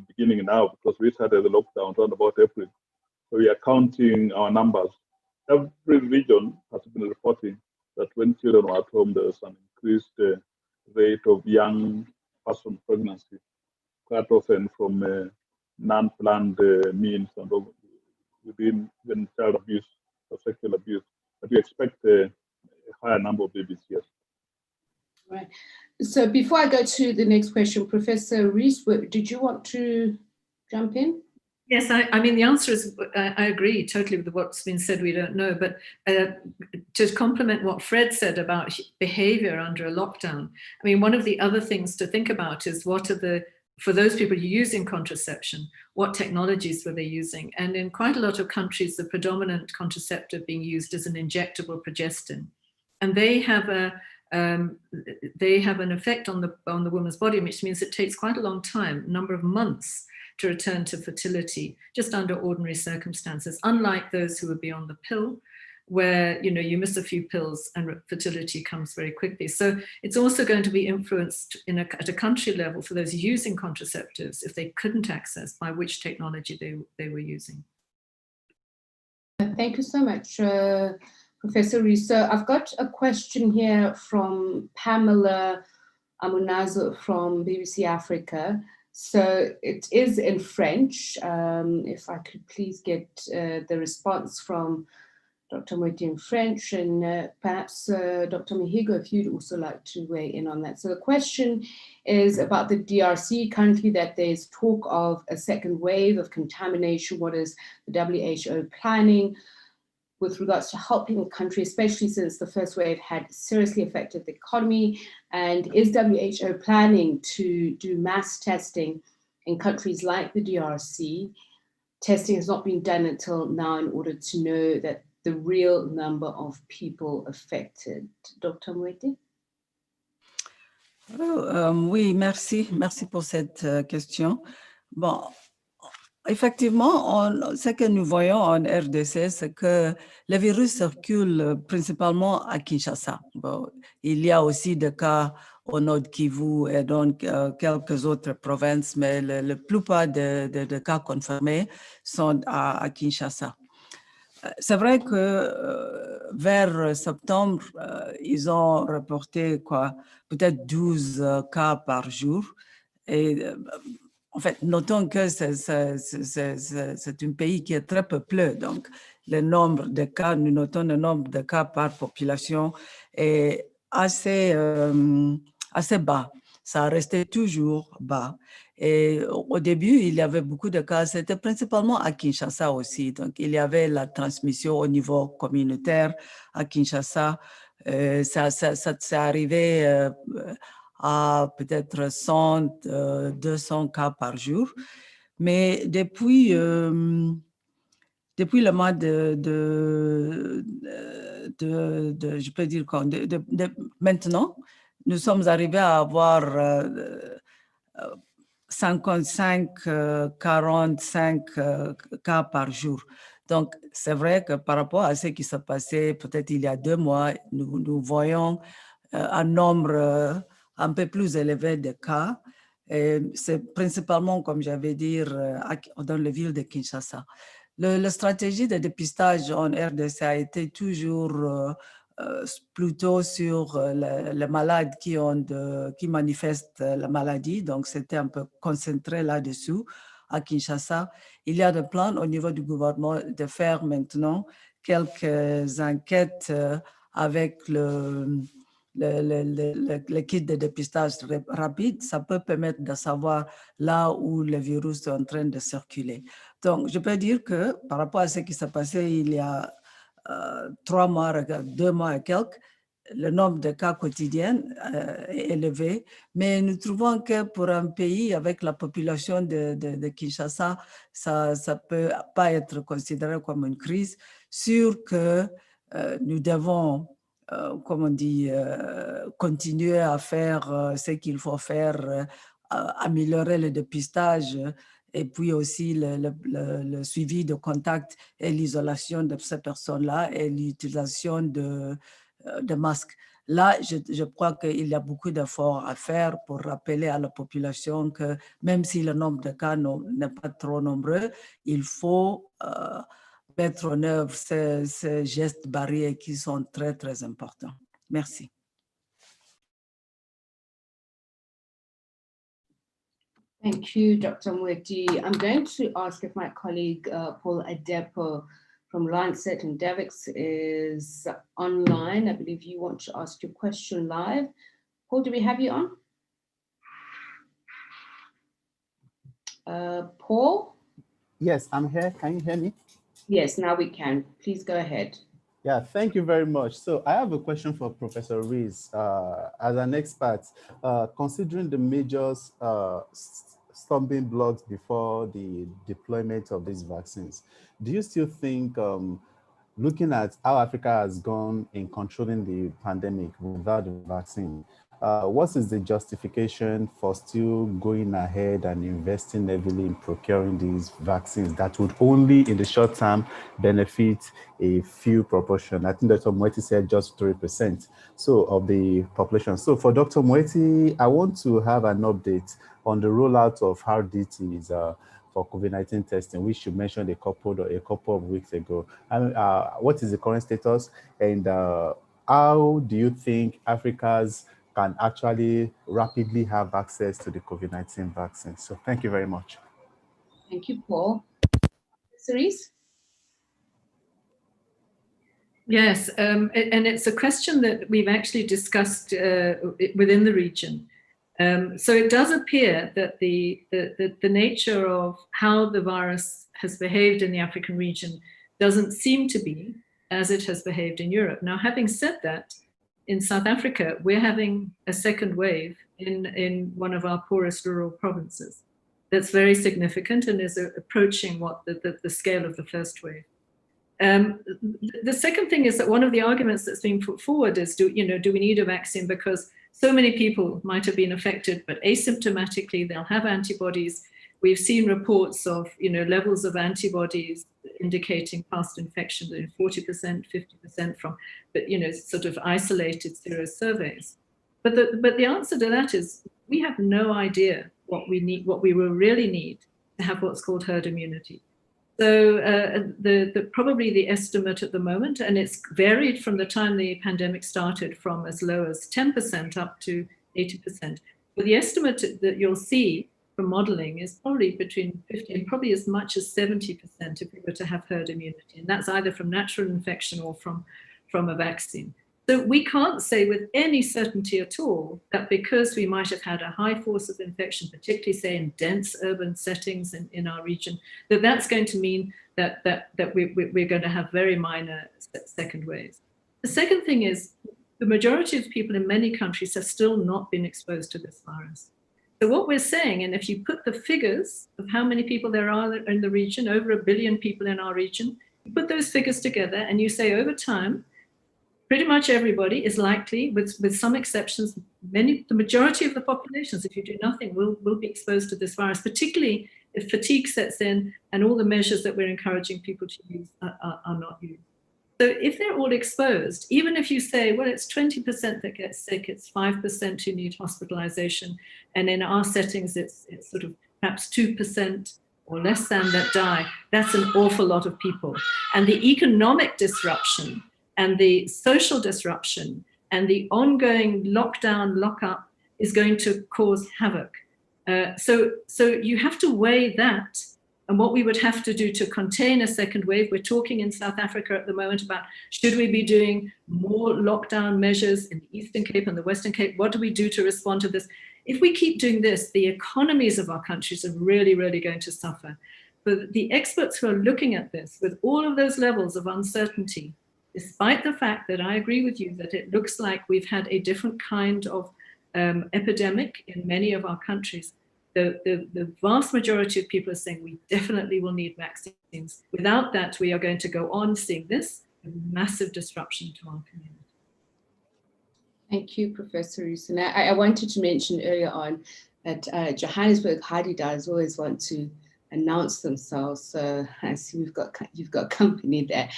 beginning now, because we started the lockdown around about April. So we are counting our numbers. Every region has been reporting that when children were at home, there was an increased rate of young person pregnancy, quite often from non-planned means and within child abuse or sexual abuse. But we expect a higher number of babies, yes. Right. So before I go to the next question, Professor Rees, did you want to jump in? Yes, I mean, the answer is, I agree totally with what's been said, we don't know, but to complement what Fred said about behavior under a lockdown, I mean, one of the other things to think about is for those people using contraception, what technologies were they using? And in quite a lot of countries, the predominant contraceptive being used is an injectable progestin. And they have an effect on the woman's body, which means it takes quite a long time, a number of months, to return to fertility, just under ordinary circumstances, unlike those who would be on the pill, where you miss a few pills and fertility comes very quickly. So it's also going to be influenced at a country level for those using contraceptives, if they couldn't access, by which technology they were using. Thank you so much, Professor Rees. So I've got a question here from Pamela Amunazo from BBC Africa. So it is in French. If I could please get the response from Dr. Moeti in French, and perhaps Dr. Mihigo, if you'd also like to weigh in on that. So the question is about the DRC, currently that there's talk of a second wave of contamination. What is the WHO planning with regards to helping the country, especially since the first wave had seriously affected the economy? And is WHO planning to do mass testing in countries like the DRC? Testing has not been done until now in order to know that the real number of people affected. Dr. Moeti? Oui, merci pour cette question. Bon, effectivement, ce que nous voyons en RDC, c'est que le virus circule principalement à Kinshasa. Bon, il y a aussi des cas au nord Kivu et dans quelques autres provinces, mais la plupart des cas confirmés sont à Kinshasa. C'est vrai que vers septembre, ils ont reporté peut-être 12 cas par jour. Et en fait, notons que c'est un pays qui est très peuplé. Donc, le nombre de cas, nous notons le nombre de cas par population est assez, assez bas. Ça restait toujours bas. Et au début, il y avait beaucoup de cas. C'était principalement à Kinshasa aussi. Donc, il y avait la transmission au niveau communautaire à Kinshasa. Ça s'est arrivé à peut-être 100, 200 cas par jour. Mais depuis le mois je peux dire quoi, maintenant, nous sommes arrivés à avoir 55, 45 cas par jour. Donc, c'est vrai que par rapport à ce qui s'est passé peut-être il y a 2 mois, nous voyons un nombre un peu plus élevé de cas. C'est principalement, comme j'avais dit, dans la ville de Kinshasa. La stratégie de dépistage en RDC a été toujours plutôt sur les malades qui manifestent la maladie. Donc, c'était un peu concentré là-dessous à Kinshasa. Il y a des plans au niveau du gouvernement de faire maintenant quelques enquêtes avec le kit de dépistage rapide. Ça peut permettre de savoir là où le virus est en train de circuler. Donc, je peux dire que par rapport à ce qui s'est passé il y a 3 mois, 2 mois et quelques, le nombre de cas quotidiens est élevé, mais nous trouvons que pour un pays avec la population de Kinshasa, ça ne peut pas être considéré comme une crise, sûr que nous devons, comme on dit, continuer à faire ce qu'il faut faire, améliorer le dépistage, et puis aussi le suivi de contact et l'isolation de ces personnes-là et l'utilisation de masques. Là, je crois qu'il y a beaucoup d'efforts à faire pour rappeler à la population que même si le nombre de cas n'est pas trop nombreux, il faut mettre en œuvre ces gestes barrières qui sont très, très importants. Merci. Thank you, Dr. Mweti. I'm going to ask if my colleague Paul Adepo from Lancet and Devix is online. I believe you want to ask your question live. Paul, do we have you on? Paul? Yes, I'm here. Can you hear me? Yes, now we can. Please go ahead. Yeah, thank you very much. So I have a question for Professor Rees. As an expert, considering the major stumbling blocks before the deployment of these vaccines, do you still think, looking at how Africa has gone in controlling the pandemic without the vaccine, what is the justification for still going ahead and investing heavily in procuring these vaccines that would only in the short term benefit a few proportion? I think Dr. Mweti said just 3% of the population. So for Dr. Mweti, I want to have an update on the rollout of RDTs for COVID-19 testing, which you mentioned a couple of weeks ago. And what is the current status, and how do you think Africa's can actually rapidly have access to the COVID-19 vaccine? So thank you very much. Thank you, Paul. Cerise? Yes, and it's a question that we've actually discussed within the region. So it does appear that the nature of how the virus has behaved in the African region doesn't seem to be as it has behaved in Europe. Now, having said that, in South Africa, we're having a second wave in one of our poorest rural provinces. That's very significant and is approaching what the scale of the first wave. The second thing is that one of the arguments that's being put forward is, do we need a vaccine because so many people might have been affected, but asymptomatically they'll have antibodies. We've seen reports of levels of antibodies indicating past infection in 40%, 50% from, but sort of isolated serosurveys. But the answer to that is we have no idea what we need, what we will really need to have what's called herd immunity. So probably the estimate at the moment, and it's varied from the time the pandemic started, from as low as 10% up to 80%. But the estimate that you'll see from modeling is probably between 50 and probably as much as 70% if we were to have herd immunity. And that's either from natural infection or from a vaccine. So we can't say with any certainty at all that because we might have had a high force of infection, particularly say in dense urban settings in our region, that that's going to mean that we're going to have very minor second waves. The second thing is the majority of people in many countries have still not been exposed to this virus. So what we're saying, and if you put the figures of how many people there are in the region, over 1 billion people in our region, you put those figures together and you say over time, pretty much everybody is likely, with some exceptions, the majority of the populations, if you do nothing, will be exposed to this virus, particularly if fatigue sets in and all the measures that we're encouraging people to use are not used. So if they're all exposed, even if you say, well, it's 20% that get sick, it's 5% who need hospitalization, and in our settings, it's sort of perhaps 2% or less than that die, that's an awful lot of people. And the economic disruption and the social disruption and the ongoing lockdown, lockup is going to cause havoc. So you have to weigh that and what we would have to do to contain a second wave. We're talking in South Africa at the moment about should we be doing more lockdown measures in the Eastern Cape and the Western Cape? What do we do to respond to this? If we keep doing this, the economies of our countries are really, really going to suffer. But the experts who are looking at this with all of those levels of uncertainty, despite the fact that I agree with you that it looks like we've had a different kind of epidemic in many of our countries, the vast majority of people are saying we definitely will need vaccines. Without that, we are going to go on seeing this massive disruption to our community. Thank you, Professor Rees. And I wanted to mention earlier on that Johannesburg Hadidars always want to announce themselves. So I see you've got company there.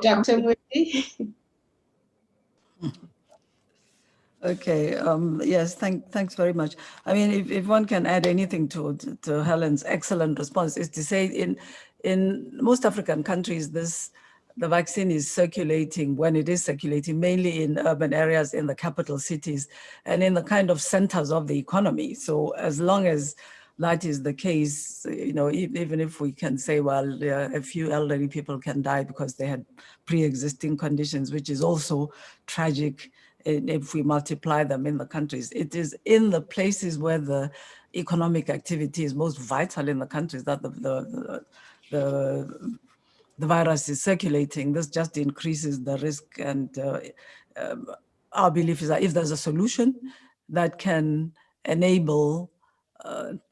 Dr. Moeti? Okay. Yes. Thanks very much. I mean, if one can add anything to Helen's excellent response, is to say in most African countries, the vaccine is circulating when it is circulating, mainly in urban areas, in the capital cities, and in the kind of centers of the economy. So as long as that is the case, you know, even if we can say, well, a few elderly people can die because they had pre-existing conditions, which is also tragic. If we multiply them in the countries, it is in the places where the economic activity is most vital in the countries that the virus is circulating. This just increases the risk. And our belief is that if there's a solution that can enable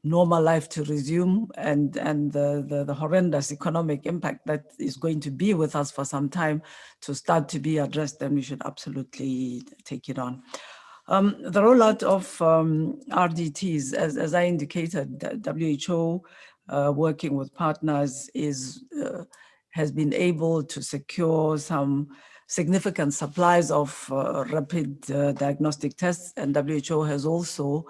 normal life to resume and the horrendous economic impact that is going to be with us for some time to start to be addressed, then we should absolutely take it on. The rollout of RDTs, as I indicated, WHO working with partners has been able to secure some significant supplies of rapid diagnostic tests, and WHO has also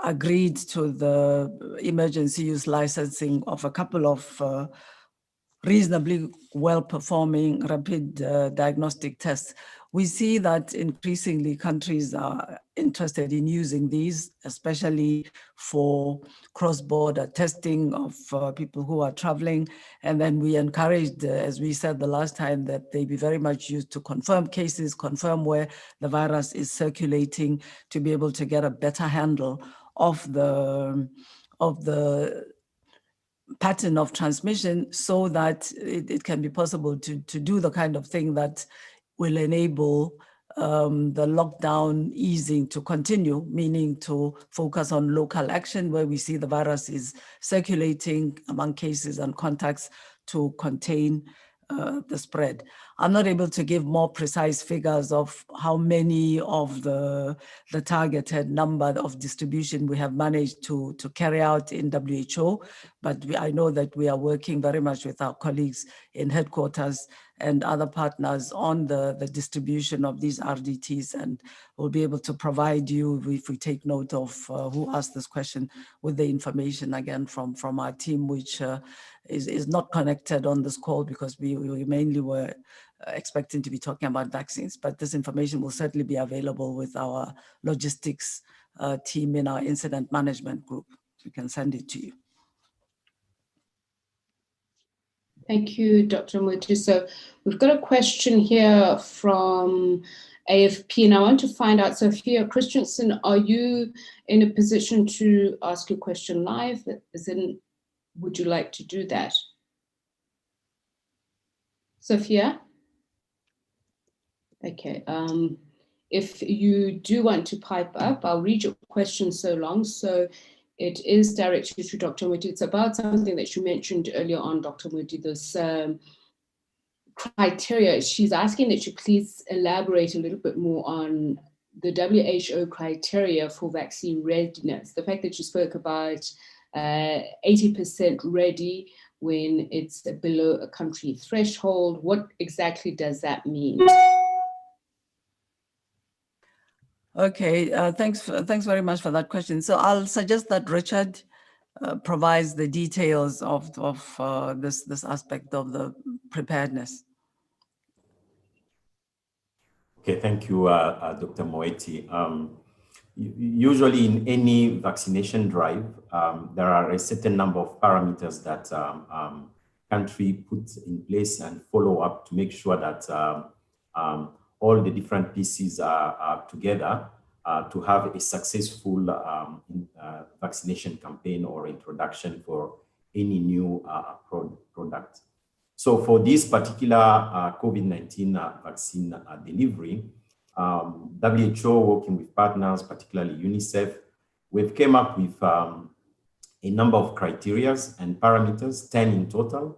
agreed to the emergency use licensing of a couple of reasonably well-performing rapid diagnostic tests. We see that increasingly countries are interested in using these, especially for cross-border testing of people who are traveling. And then we encouraged, as we said the last time, that they be very much used to confirm cases, confirm where the virus is circulating, to be able to get a better handle of the pattern of transmission, so that it can be possible to do the kind of thing that will enable the lockdown easing to continue, meaning to focus on local action where we see the virus is circulating among cases and contacts to contain the spread. I'm not able to give more precise figures of how many of the targeted number of distribution we have managed to carry out in WHO, but I know that we are working very much with our colleagues in headquarters and other partners on the distribution of these RDTs, and we'll be able to provide you, if we take note of who asked this question, with the information again from our team, which is not connected on this call because we mainly were expecting to be talking about vaccines, but this information will certainly be available with our logistics team in our incident management group. We can send it to you. Thank you, Dr. Moeti. So we've got a question here from AFP, and I want to find out, Sophia Christensen, are you in a position to ask your question live? Would you like to do that? Sophia? Okay, if you do want to pipe up, I'll read your question so long. So it is directed to Dr. Moeti. It's about something that you mentioned earlier on, Dr. Moeti, this criteria. She's asking that you please elaborate a little bit more on the WHO criteria for vaccine readiness. The fact that you spoke about 80% ready when it's below a country threshold, what exactly does that mean? Okay, thanks very much for that question. So I'll suggest that Richard provides the details of this aspect of the preparedness. Okay, thank you, Dr. Moeti. Usually in any vaccination drive, there are a certain number of parameters that country puts in place and follow up to make sure that all the different pieces are together to have a successful vaccination campaign or introduction for any new product. So for this particular COVID-19 vaccine delivery, WHO, working with partners, particularly UNICEF, we've came up with a number of criteria and parameters, 10 in total,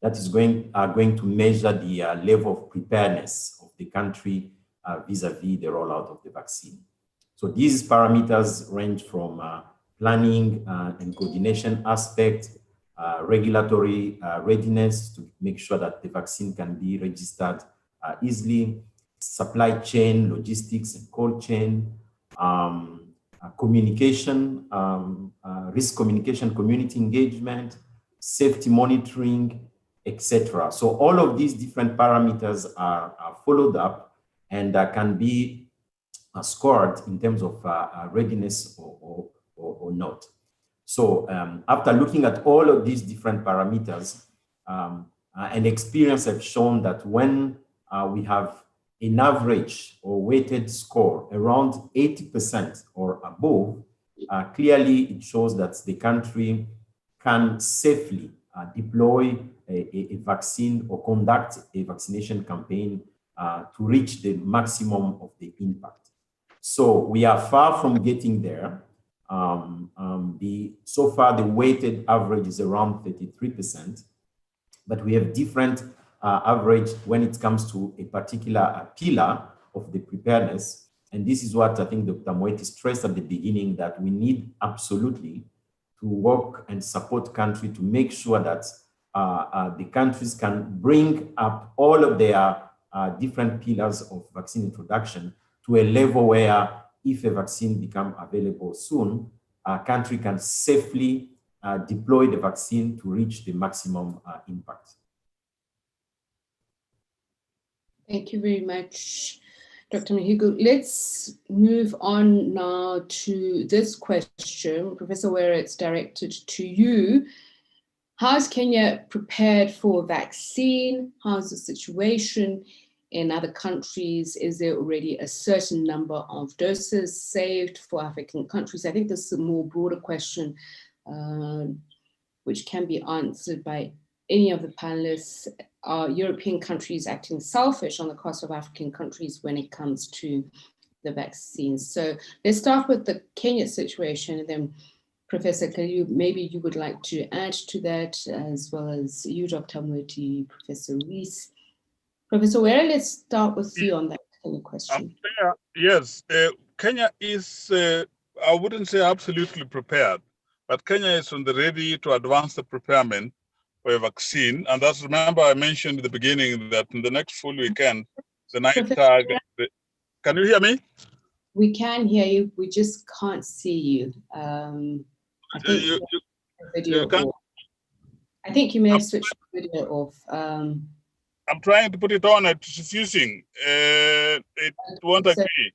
that is going to measure the level of preparedness of the country vis-a-vis the rollout of the vaccine. So these parameters range from planning and coordination aspect, regulatory readiness to make sure that the vaccine can be registered easily, supply chain, logistics and cold chain, communication, risk communication, community engagement, safety monitoring, etc. So all of these different parameters are followed up and can be scored in terms of readiness or not. So after looking at all of these different parameters, and experience have shown that when we have an average or weighted score around 80% or above, clearly it shows that the country can safely deploy a vaccine or conduct a vaccination campaign to reach the maximum of the impact. So we are far from getting there. So far, the weighted average is around 33%, but we have different average when it comes to a particular pillar of the preparedness. And this is what I think Dr. Moeti stressed at the beginning, that we need absolutely to work and support country to make sure that the countries can bring up all of their different pillars of vaccine introduction to a level where if a vaccine becomes available soon, a country can safely deploy the vaccine to reach the maximum impact. Thank you very much, Dr. Mahigu. Let's move on now to this question. Professor Wera, it's directed to you. How is Kenya prepared for vaccine? How's the situation in other countries? Is there already a certain number of doses saved for African countries? I think this is a more broader question, which can be answered by any of the panelists. Are European countries acting selfish on the cost of African countries when it comes to the vaccines? So let's start with the Kenya situation, and then Professor, maybe you would like to add to that, as well as you, Dr. Moeti, Professor Rees. Professor Wera, let's start with you on that question. Yes, Kenya is, I wouldn't say absolutely prepared, but Kenya is on the ready to advance the preparation for a vaccine. And that's, remember, I mentioned at the beginning that in the next full weekend, the night tag. Can you hear me? We can hear you. We just can't see you. I think you video off. I think you may have switched the video off. I'm trying to put it on. It's refusing. It won't agree.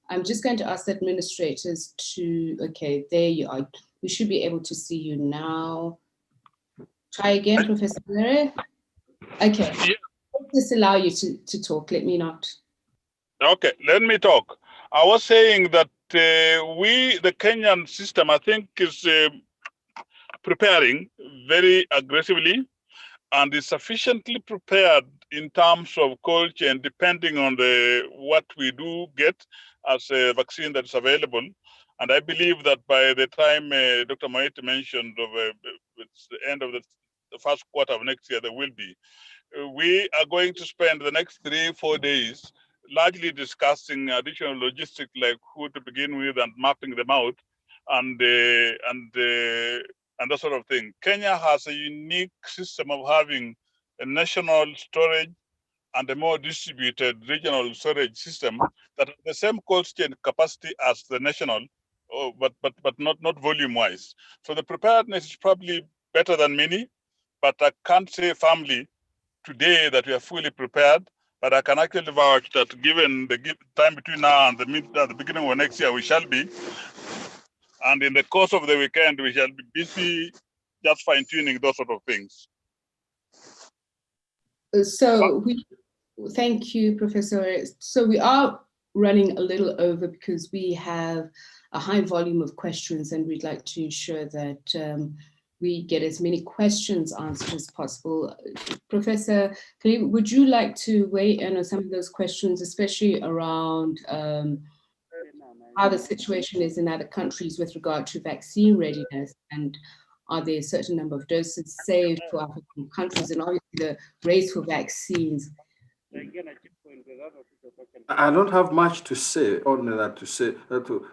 I'm just going to ask the administrators to. Okay, there you are. We should be able to see you now. Try again, Professor Mary. Okay. Yeah. Let's just allow you to talk. Let me not. Okay, let me talk. I was saying that the Kenyan system, I think, is preparing very aggressively and is sufficiently prepared in terms of cold chain, depending on what we do get as a vaccine that's available. And I believe that by the time Dr. Moeti mentioned it's the end of the first quarter of next year, there will be. We are going to spend the next 3-4 days largely discussing additional logistics, like who to begin with and mapping them out, and that sort of thing. Kenya has a unique system of having a national storage and a more distributed regional storage system that has the same cold chain capacity as the national, but not volume-wise. So the preparedness is probably better than many, but I can't say firmly today that we are fully prepared. But I can actually vouch that given the time between now and the beginning of next year, we shall be. And in the course of the weekend, we shall be busy just fine-tuning those sort of things. So thank you, Professor. So we are running a little over because we have a high volume of questions, and we'd like to ensure that we get as many questions answered as possible. Professor, would you like to weigh in on some of those questions, especially around how the situation is in other countries with regard to vaccine readiness, and are there a certain number of doses saved for African countries, and obviously the race for vaccines? I don't have much to say, only that to say to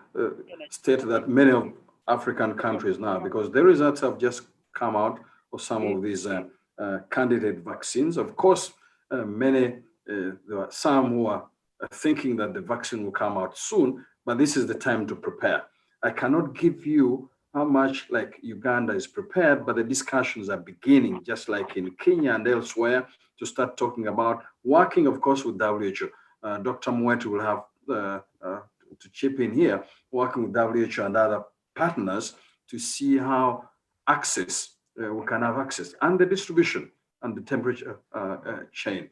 state that many of African countries now, because the results have just come out for some of these candidate vaccines. Of course, there are some who are thinking that the vaccine will come out soon, but this is the time to prepare. I cannot give you how much like Uganda is prepared, but the discussions are beginning, just like in Kenya and elsewhere, to start talking about working, of course, with WHO. Dr. Moeti will have to chip in here, working with WHO and other partners to see how access, we can have access, and the distribution and the temperature chain.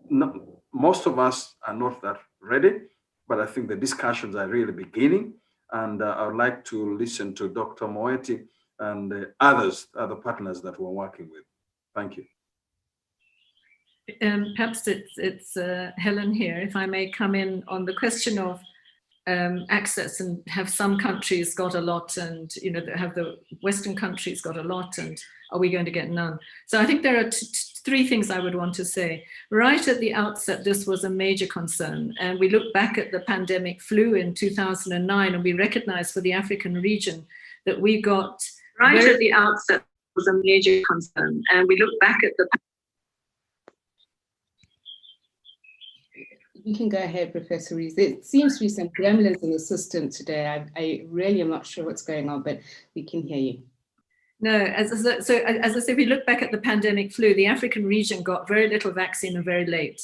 No, most of us are not that ready, but I think the discussions are really beginning. And I would like to listen to Dr. Moeti and other partners that we're working with. Thank you. Perhaps it's Helen here, if I may come in on the question of access, and have some countries got a lot, and have the Western countries got a lot, and are we going to get none? So I think there are three things I would want to say. Right at the outset, this was a major concern, and we look back at the pandemic flu in 2009, and we recognize for the African region that we got right at the outset was a major concern, and we look back at the. You can go ahead, Professor Rees. There seems to be some gremlins in the system today. I really am not sure what's going on, but we can hear you. No, as I said, if we look back at the pandemic flu, the African region got very little vaccine and very late.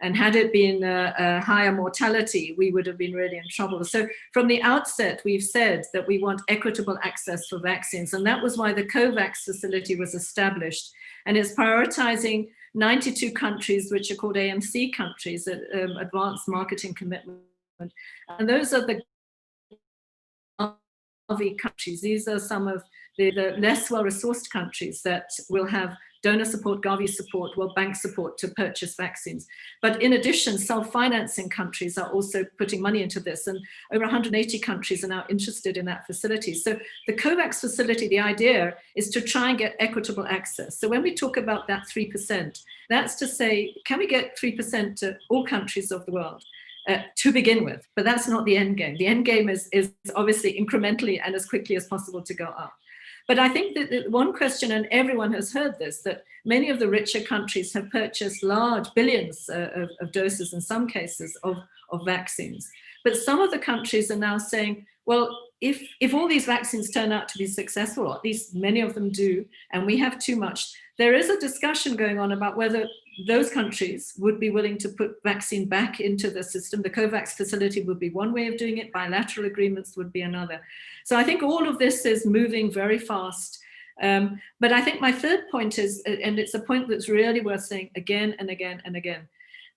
And had it been a higher mortality, we would have been really in trouble. So from the outset, we've said that we want equitable access for vaccines. And that was why the COVAX facility was established. And it's prioritizing 92 countries, which are called AMC countries, Advanced Marketing Commitment. And those are the countries. These are some of the less well-resourced countries that will have donor support, Gavi support, World Bank support to purchase vaccines. But in addition, self-financing countries are also putting money into this, and over 180 countries are now interested in that facility. So the COVAX facility, the idea is to try and get equitable access. So when we talk about that 3%, that's to say, can we get 3% to all countries of the world? To begin with, but that's not the end game. The end game is obviously incrementally and as quickly as possible to go up. But I think that one question, and everyone has heard this, that many of the richer countries have purchased large billions of doses in some cases of vaccines. But some of the countries are now saying, well, if all these vaccines turn out to be successful, or at least many of them do, and we have too much, there is a discussion going on about whether those countries would be willing to put vaccine back into the system. The COVAX facility would be one way of doing it. Bilateral agreements would be another. So I think all of this is moving very fast. But I think my third point is, and it's a point that's really worth saying again and again and again,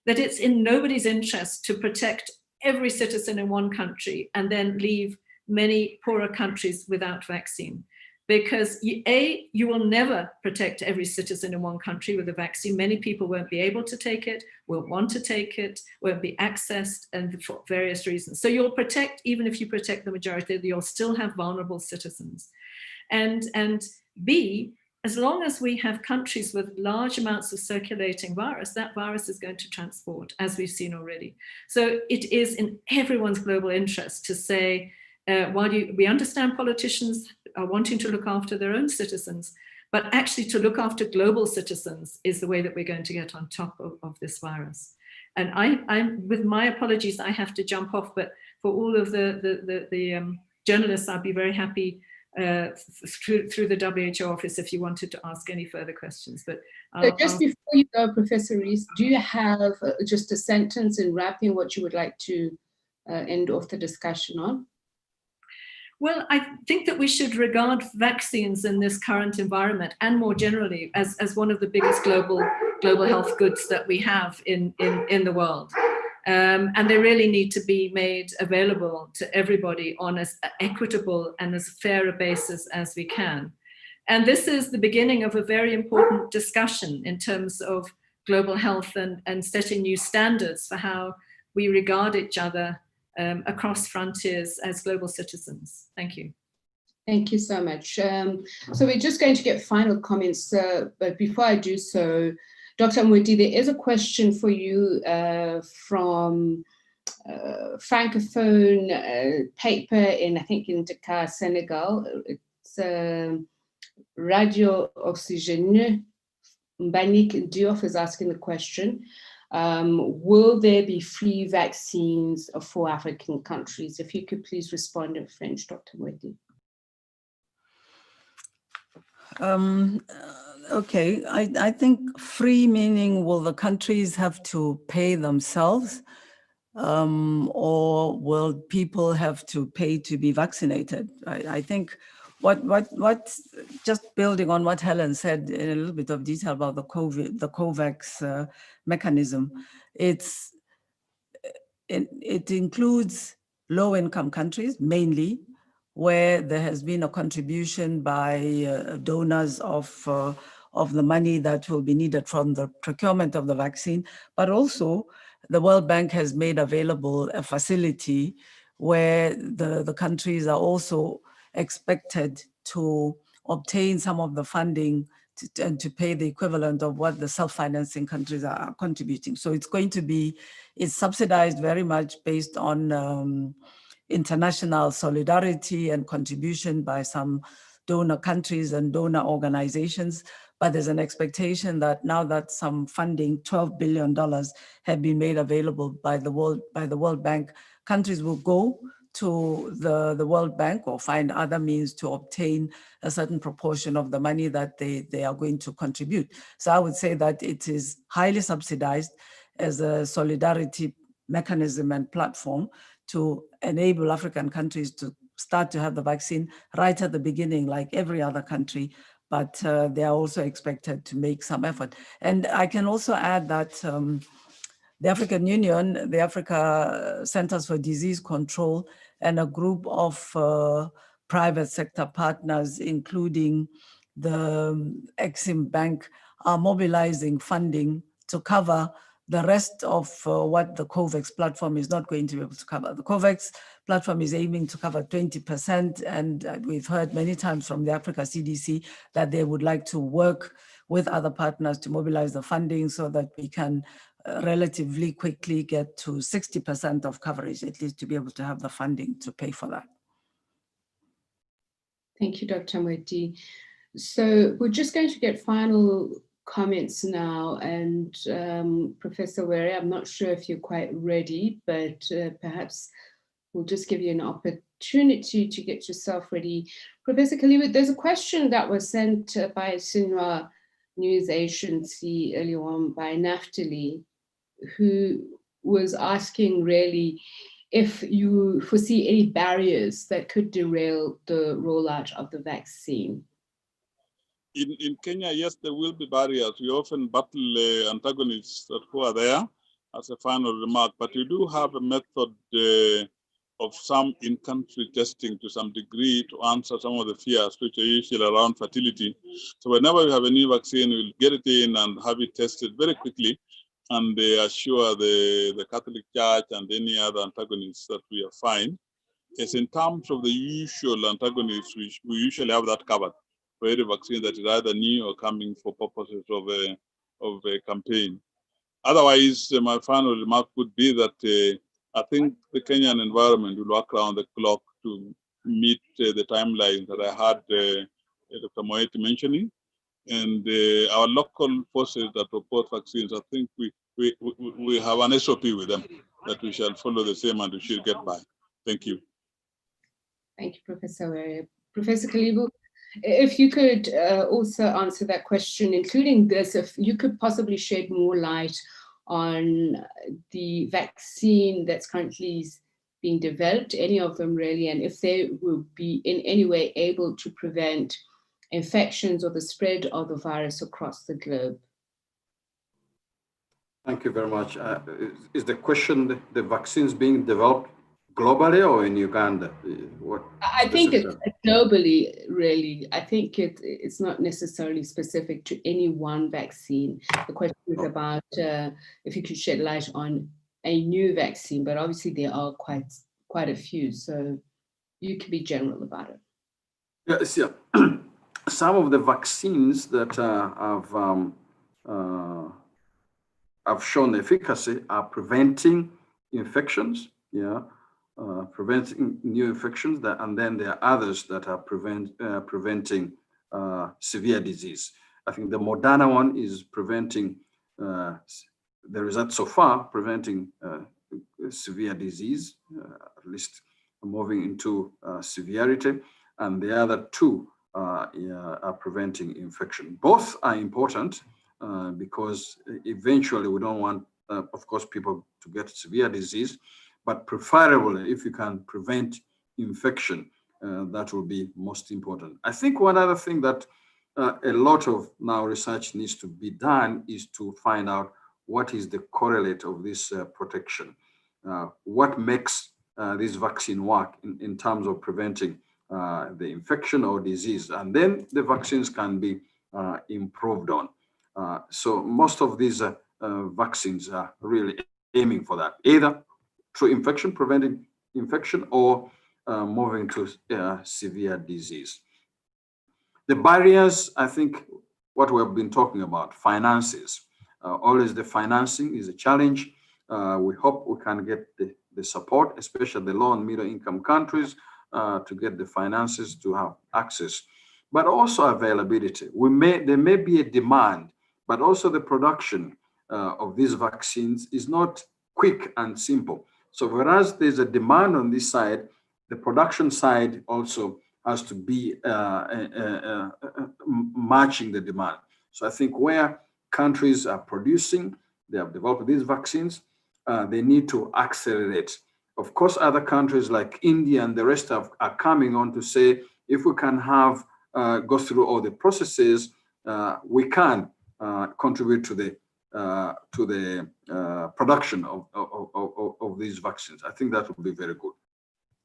that it's in nobody's interest to protect every citizen in one country and then leave many poorer countries without vaccine. Because you will never protect every citizen in one country with a vaccine. Many people won't be able to take it, won't want to take it, won't be accessed, and for various reasons. So you'll protect, even if you protect the majority, you'll still have vulnerable citizens. And B, as long as we have countries with large amounts of circulating virus, that virus is going to transport, as we've seen already. So it is in everyone's global interest to say, while we understand politicians are wanting to look after their own citizens, but actually to look after global citizens is the way that we're going to get on top of this virus. And I'm with my apologies, I have to jump off, but for all of the journalists, I'd be very happy through the WHO office if you wanted to ask any further questions. But just before you go, Professor Rees, do you have just a sentence in wrapping what you would like to end off the discussion on? Well, I think that we should regard vaccines in this current environment and more generally as one of the biggest global health goods that we have in the world. And they really need to be made available to everybody on as equitable and as fair a basis as we can. And this is the beginning of a very important discussion in terms of global health and setting new standards for how we regard each other across frontiers as global citizens. Thank you. Thank you so much. So we're just going to get final comments, but before I do so, Dr. Moeti, there is a question for you from Francophone paper in, I think, in Dakar, Senegal. It's Radio Oxygène. Mbanik Diouf is asking the question. Will there be free vaccines for African countries? If you could please respond in French, Dr. Moeti. Okay, I think free meaning will the countries have to pay themselves, or will people have to pay to be vaccinated? I think what just building on what Helen said in a little bit of detail about the COVAX mechanism, it includes low-income countries mainly, where there has been a contribution by donors of the money that will be needed from the procurement of the vaccine, but also the World Bank has made available a facility where the countries are also expected to obtain some of the funding and to pay the equivalent of what the self-financing countries are contributing. So it's subsidized very much based on international solidarity and contribution by some donor countries and donor organizations. But there's an expectation that now that some funding, $12 billion, have been made available by the World Bank, countries will go to the World Bank or find other means to obtain a certain proportion of the money that they are going to contribute. So I would say that it is highly subsidized as a solidarity mechanism and platform to enable African countries to start to have the vaccine right at the beginning, like every other country, but they are also expected to make some effort. And I can also add that the African Union, the Africa Centers for Disease Control, and a group of private sector partners, including the Exim Bank, are mobilizing funding to cover the rest of what the COVAX platform is not going to be able to cover. The COVAX platform is aiming to cover 20%, and we've heard many times from the Africa CDC that they would like to work with other partners to mobilize the funding so that we can relatively quickly get to 60% of coverage, at least to be able to have the funding to pay for that. Thank you, Dr. Moeti. So we're just going to get final comments now, and Professor Were, I'm not sure if you're quite ready, but perhaps we'll just give you an opportunity to get yourself ready. Professor Kaliwe, there's a question that was sent by Sinwa News Agency earlier on by Naftali, who was asking really if you foresee any barriers that could derail the rollout of the vaccine. in Kenya, yes, there will be barriers. We often battle antagonists who are there as a final remark, but we do have a method of some in-country testing to some degree to answer some of the fears which are usually around fertility. So whenever we have a new vaccine, we'll get it in and have it tested very quickly, and they assure the Catholic Church and any other antagonists that we find. Yes, in terms of the usual antagonists, we usually have that covered for every vaccine that is either new or coming for purposes of a campaign. Otherwise, my final remark would be that I think the Kenyan environment will work around the clock to meet the timeline that I had Dr. Moeti mentioning. And our local forces that report vaccines, I think we have an SOP with them that we shall follow the same and we should get by. Thank you. Thank you, Professor Were. Professor Kalibu, if you could also answer that question, including this, if you could possibly shed more light on the vaccine that's currently being developed, any of them really, and if they will be in any way able to prevent infections or the spread of the virus across the globe. Thank you very much. Is the question the vaccines being developed globally or in Uganda? What I think it's globally, really. I think it's not necessarily specific to any one vaccine. The question is about if you could shed light on a new vaccine, but obviously there are quite a few, so you can be general about it. Yes, yeah. Some of the vaccines that have shown efficacy are preventing infections, preventing new infections, and then there are others that are preventing severe disease. I think the Moderna one is preventing, the results so far, preventing severe disease, at least moving into severity, and the other two are preventing infection. Both are important because eventually we don't want, of course, people to get severe disease, but preferably if you can prevent infection, that will be most important. I think one other thing that a lot of now research needs to be done is to find out what is the correlate of this protection. What makes this vaccine work in terms of preventing the infection or disease, and then the vaccines can be improved on. So most of these vaccines are really aiming for that, either through infection, preventing infection, or moving to severe disease. The barriers, I think, what we have been talking about, finances. Always the financing is a challenge. We hope we can get the support, especially the low and middle income countries, to get the finances to have access, but also availability. There may be a demand, but also the production of these vaccines is not quick and simple. So whereas there's a demand on this side, the production side also has to be matching the demand. So I think where countries are producing, they have developed these vaccines, they need to accelerate. Of course, other countries like India and the rest are coming on to say, if we can have go through all the processes, we can contribute to the production of these vaccines. I think that would be very good.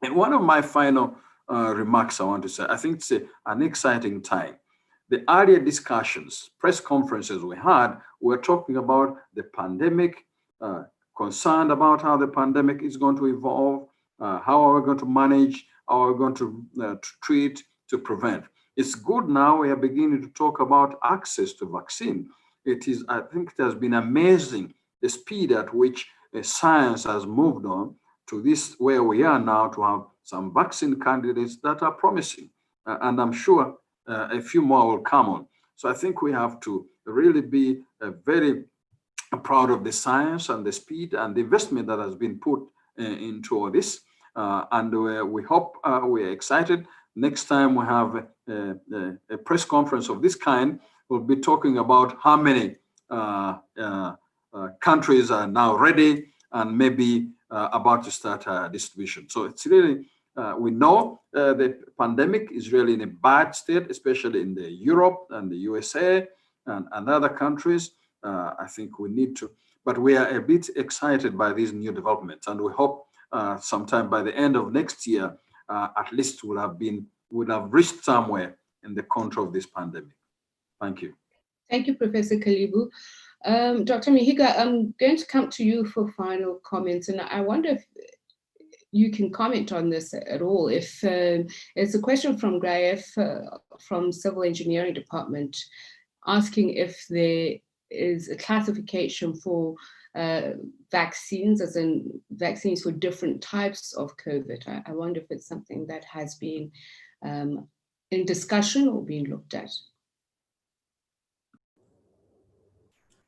And one of my final remarks I want to say, I think it's an exciting time. The earlier discussions, press conferences we had, we're talking about the pandemic, concerned about how the pandemic is going to evolve, how are we going to manage, how are we going to treat, to prevent. It's good now we are beginning to talk about access to vaccine. It is, I think it has been amazing the speed at which science has moved on to this where we are now to have some vaccine candidates that are promising. And I'm sure a few more will come on. So I think we have to really be very proud of the science and the speed and the investment that has been put into all this. And we hope, we're excited. Next time we have a press conference of this kind, we'll be talking about how many countries are now ready and maybe about to start distribution. So it's really We know the pandemic is really in a bad state, especially in the Europe and the USA and other countries. I think we need to, but we are a bit excited by these new developments, and we hope sometime by the end of next year, at least we'll have reached somewhere in the control of this pandemic. Thank you. Thank you, Professor Kalibu. Dr. Mahiga, I'm going to come to you for final comments, and I wonder if you can comment on this at all. If it's a question from Graef from Civil Engineering Department, asking if there is a classification for vaccines, as in vaccines for different types of COVID. I wonder if it's something that has been in discussion or being looked at.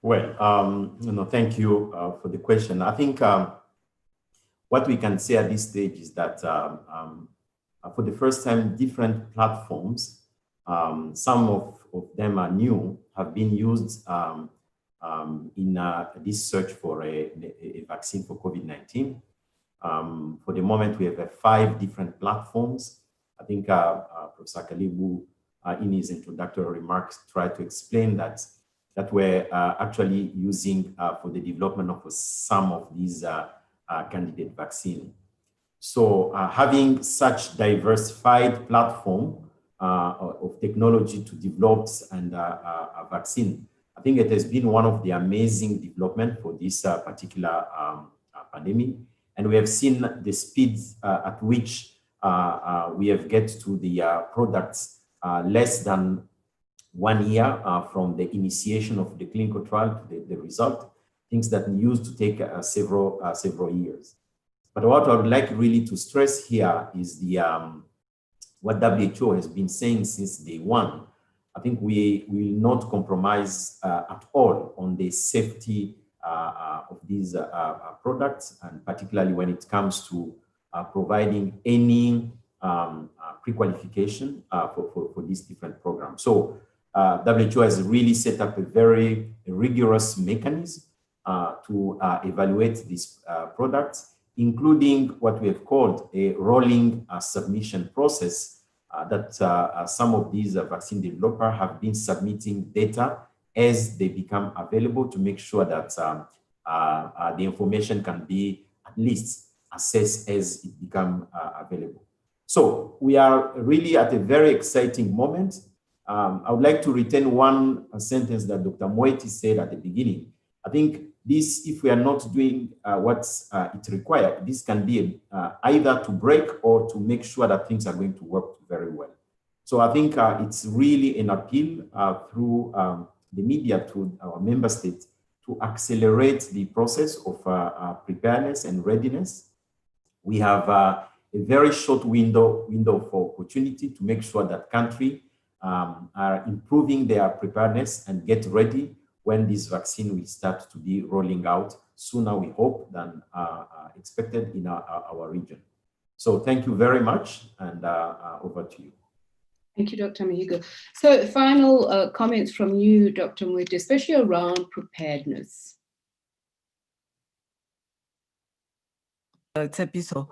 Well, thank you for the question. I think what we can say at this stage is that for the first time, different platforms, some of them are new, have been used in this search for a vaccine for COVID-19. For the moment, we have 5 different platforms. I think Professor Kalibu, in his introductory remarks, tried to explain that we're actually using for the development of some of these candidate vaccine. So having such diversified platform of technology to develop and a vaccine, I think it has been one of the amazing development for this particular pandemic. And we have seen the speed at which we have get to the products less than 1 year from the initiation of the clinical trial to the result, things that used to take several years. But what I would like really to stress here is the what WHO has been saying since day one. I think we will not compromise at all on the safety of these products, and particularly when it comes to providing any pre-qualification for these different programs. So WHO has really set up a very rigorous mechanism to evaluate these products, including what we have called a rolling submission process that some of these vaccine developers have been submitting data as they become available to make sure that the information can be at least assessed as it becomes available. So we are really at a very exciting moment. I would like to retain one sentence that Dr. Moeti said at the beginning. I think this, if we are not doing what it requires, this can be either to break or to make sure that things are going to work very well. So I think it's really an appeal through the media to our member states to accelerate the process of preparedness and readiness. We have a very short window for opportunity to make sure that countries are improving their preparedness and get ready when this vaccine will start to be rolling out sooner, we hope, than expected in our region. So thank you very much, and over to you. Thank you, Dr. Mahiga. So final comments from you, Dr. Moeti, especially around preparedness. Tsepiso.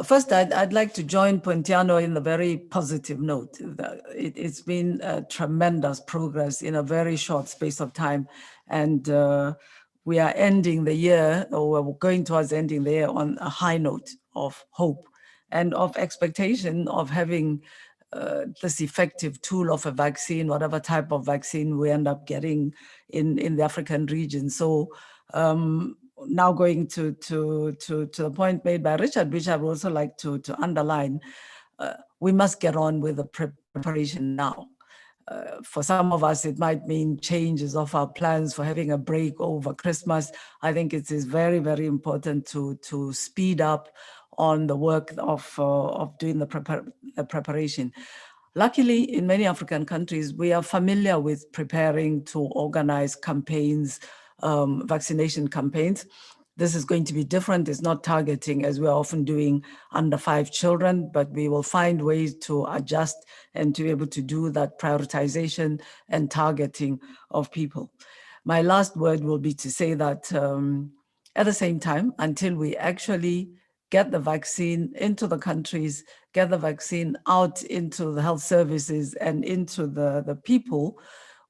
First, I'd like to join Pontiano in a very positive note. It's been a tremendous progress in a very short space of time. And we are ending the year, or we're going towards ending the year on a high note of hope and of expectation of having this effective tool of a vaccine, whatever type of vaccine we end up getting in the African region. So now going to the point made by Richard, which I would also like to underline, we must get on with the preparation now. For some of us, it might mean changes of our plans for having a break over Christmas. I think it is very, very important to speed up on the work of doing the preparation. Luckily, in many African countries, we are familiar with preparing to organize campaigns, vaccination campaigns. This is going to be different. It's not targeting, as we're often doing, under 5 children, but we will find ways to adjust and to be able to do that prioritization and targeting of people. My last word will be to say that at the same time, until we actually get the vaccine into the countries, get the vaccine out into the health services and into the people,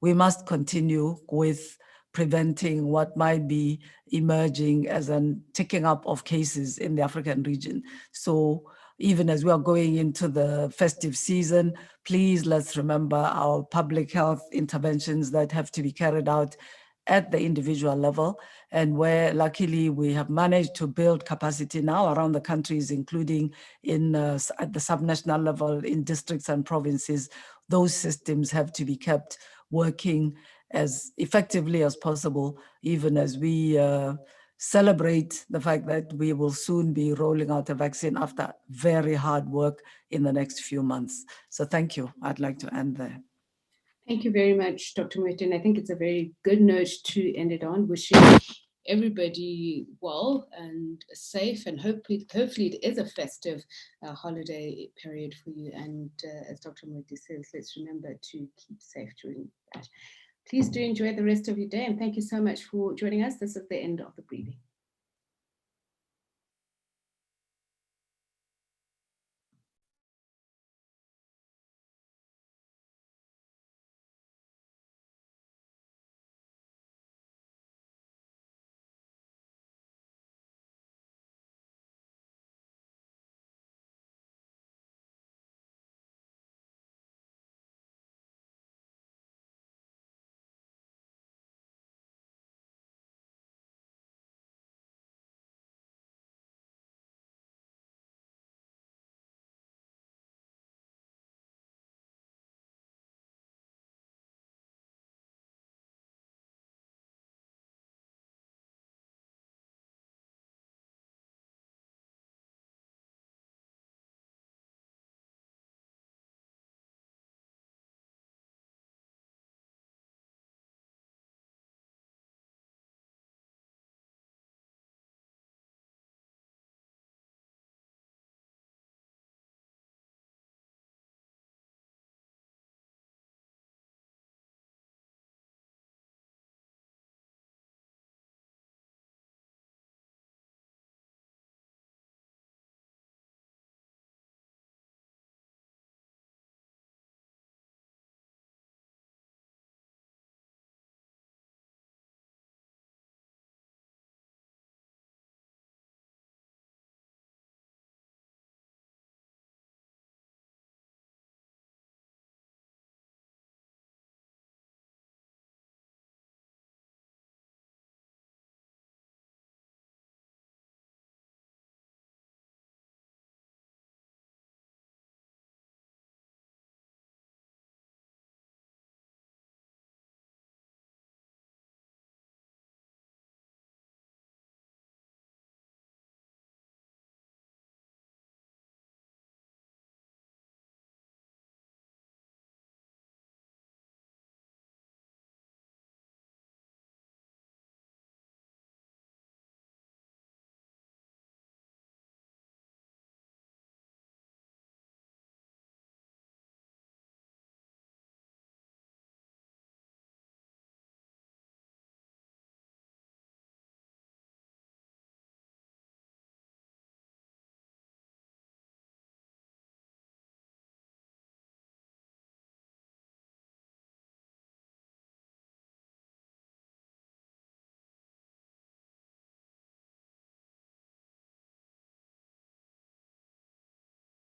we must continue with preventing what might be emerging as a ticking up of cases in the African region. So even as we are going into the festive season, please let's remember our public health interventions that have to be carried out at the individual level, and where luckily we have managed to build capacity now around the countries, including in at the subnational level in districts and provinces. Those systems have to be kept working as effectively as possible, even as we celebrate the fact that we will soon be rolling out a vaccine after very hard work in the next few months. So thank you. I'd like to end there. Thank you very much, Dr. Moeti. And I think it's a very good note to end it on, wishing everybody well and safe, and hopefully it is a festive holiday period for you. And as Dr. Moeti says, let's remember to keep safe during that. Please do enjoy the rest of your day, and thank you so much for joining us. This is the end of the briefing.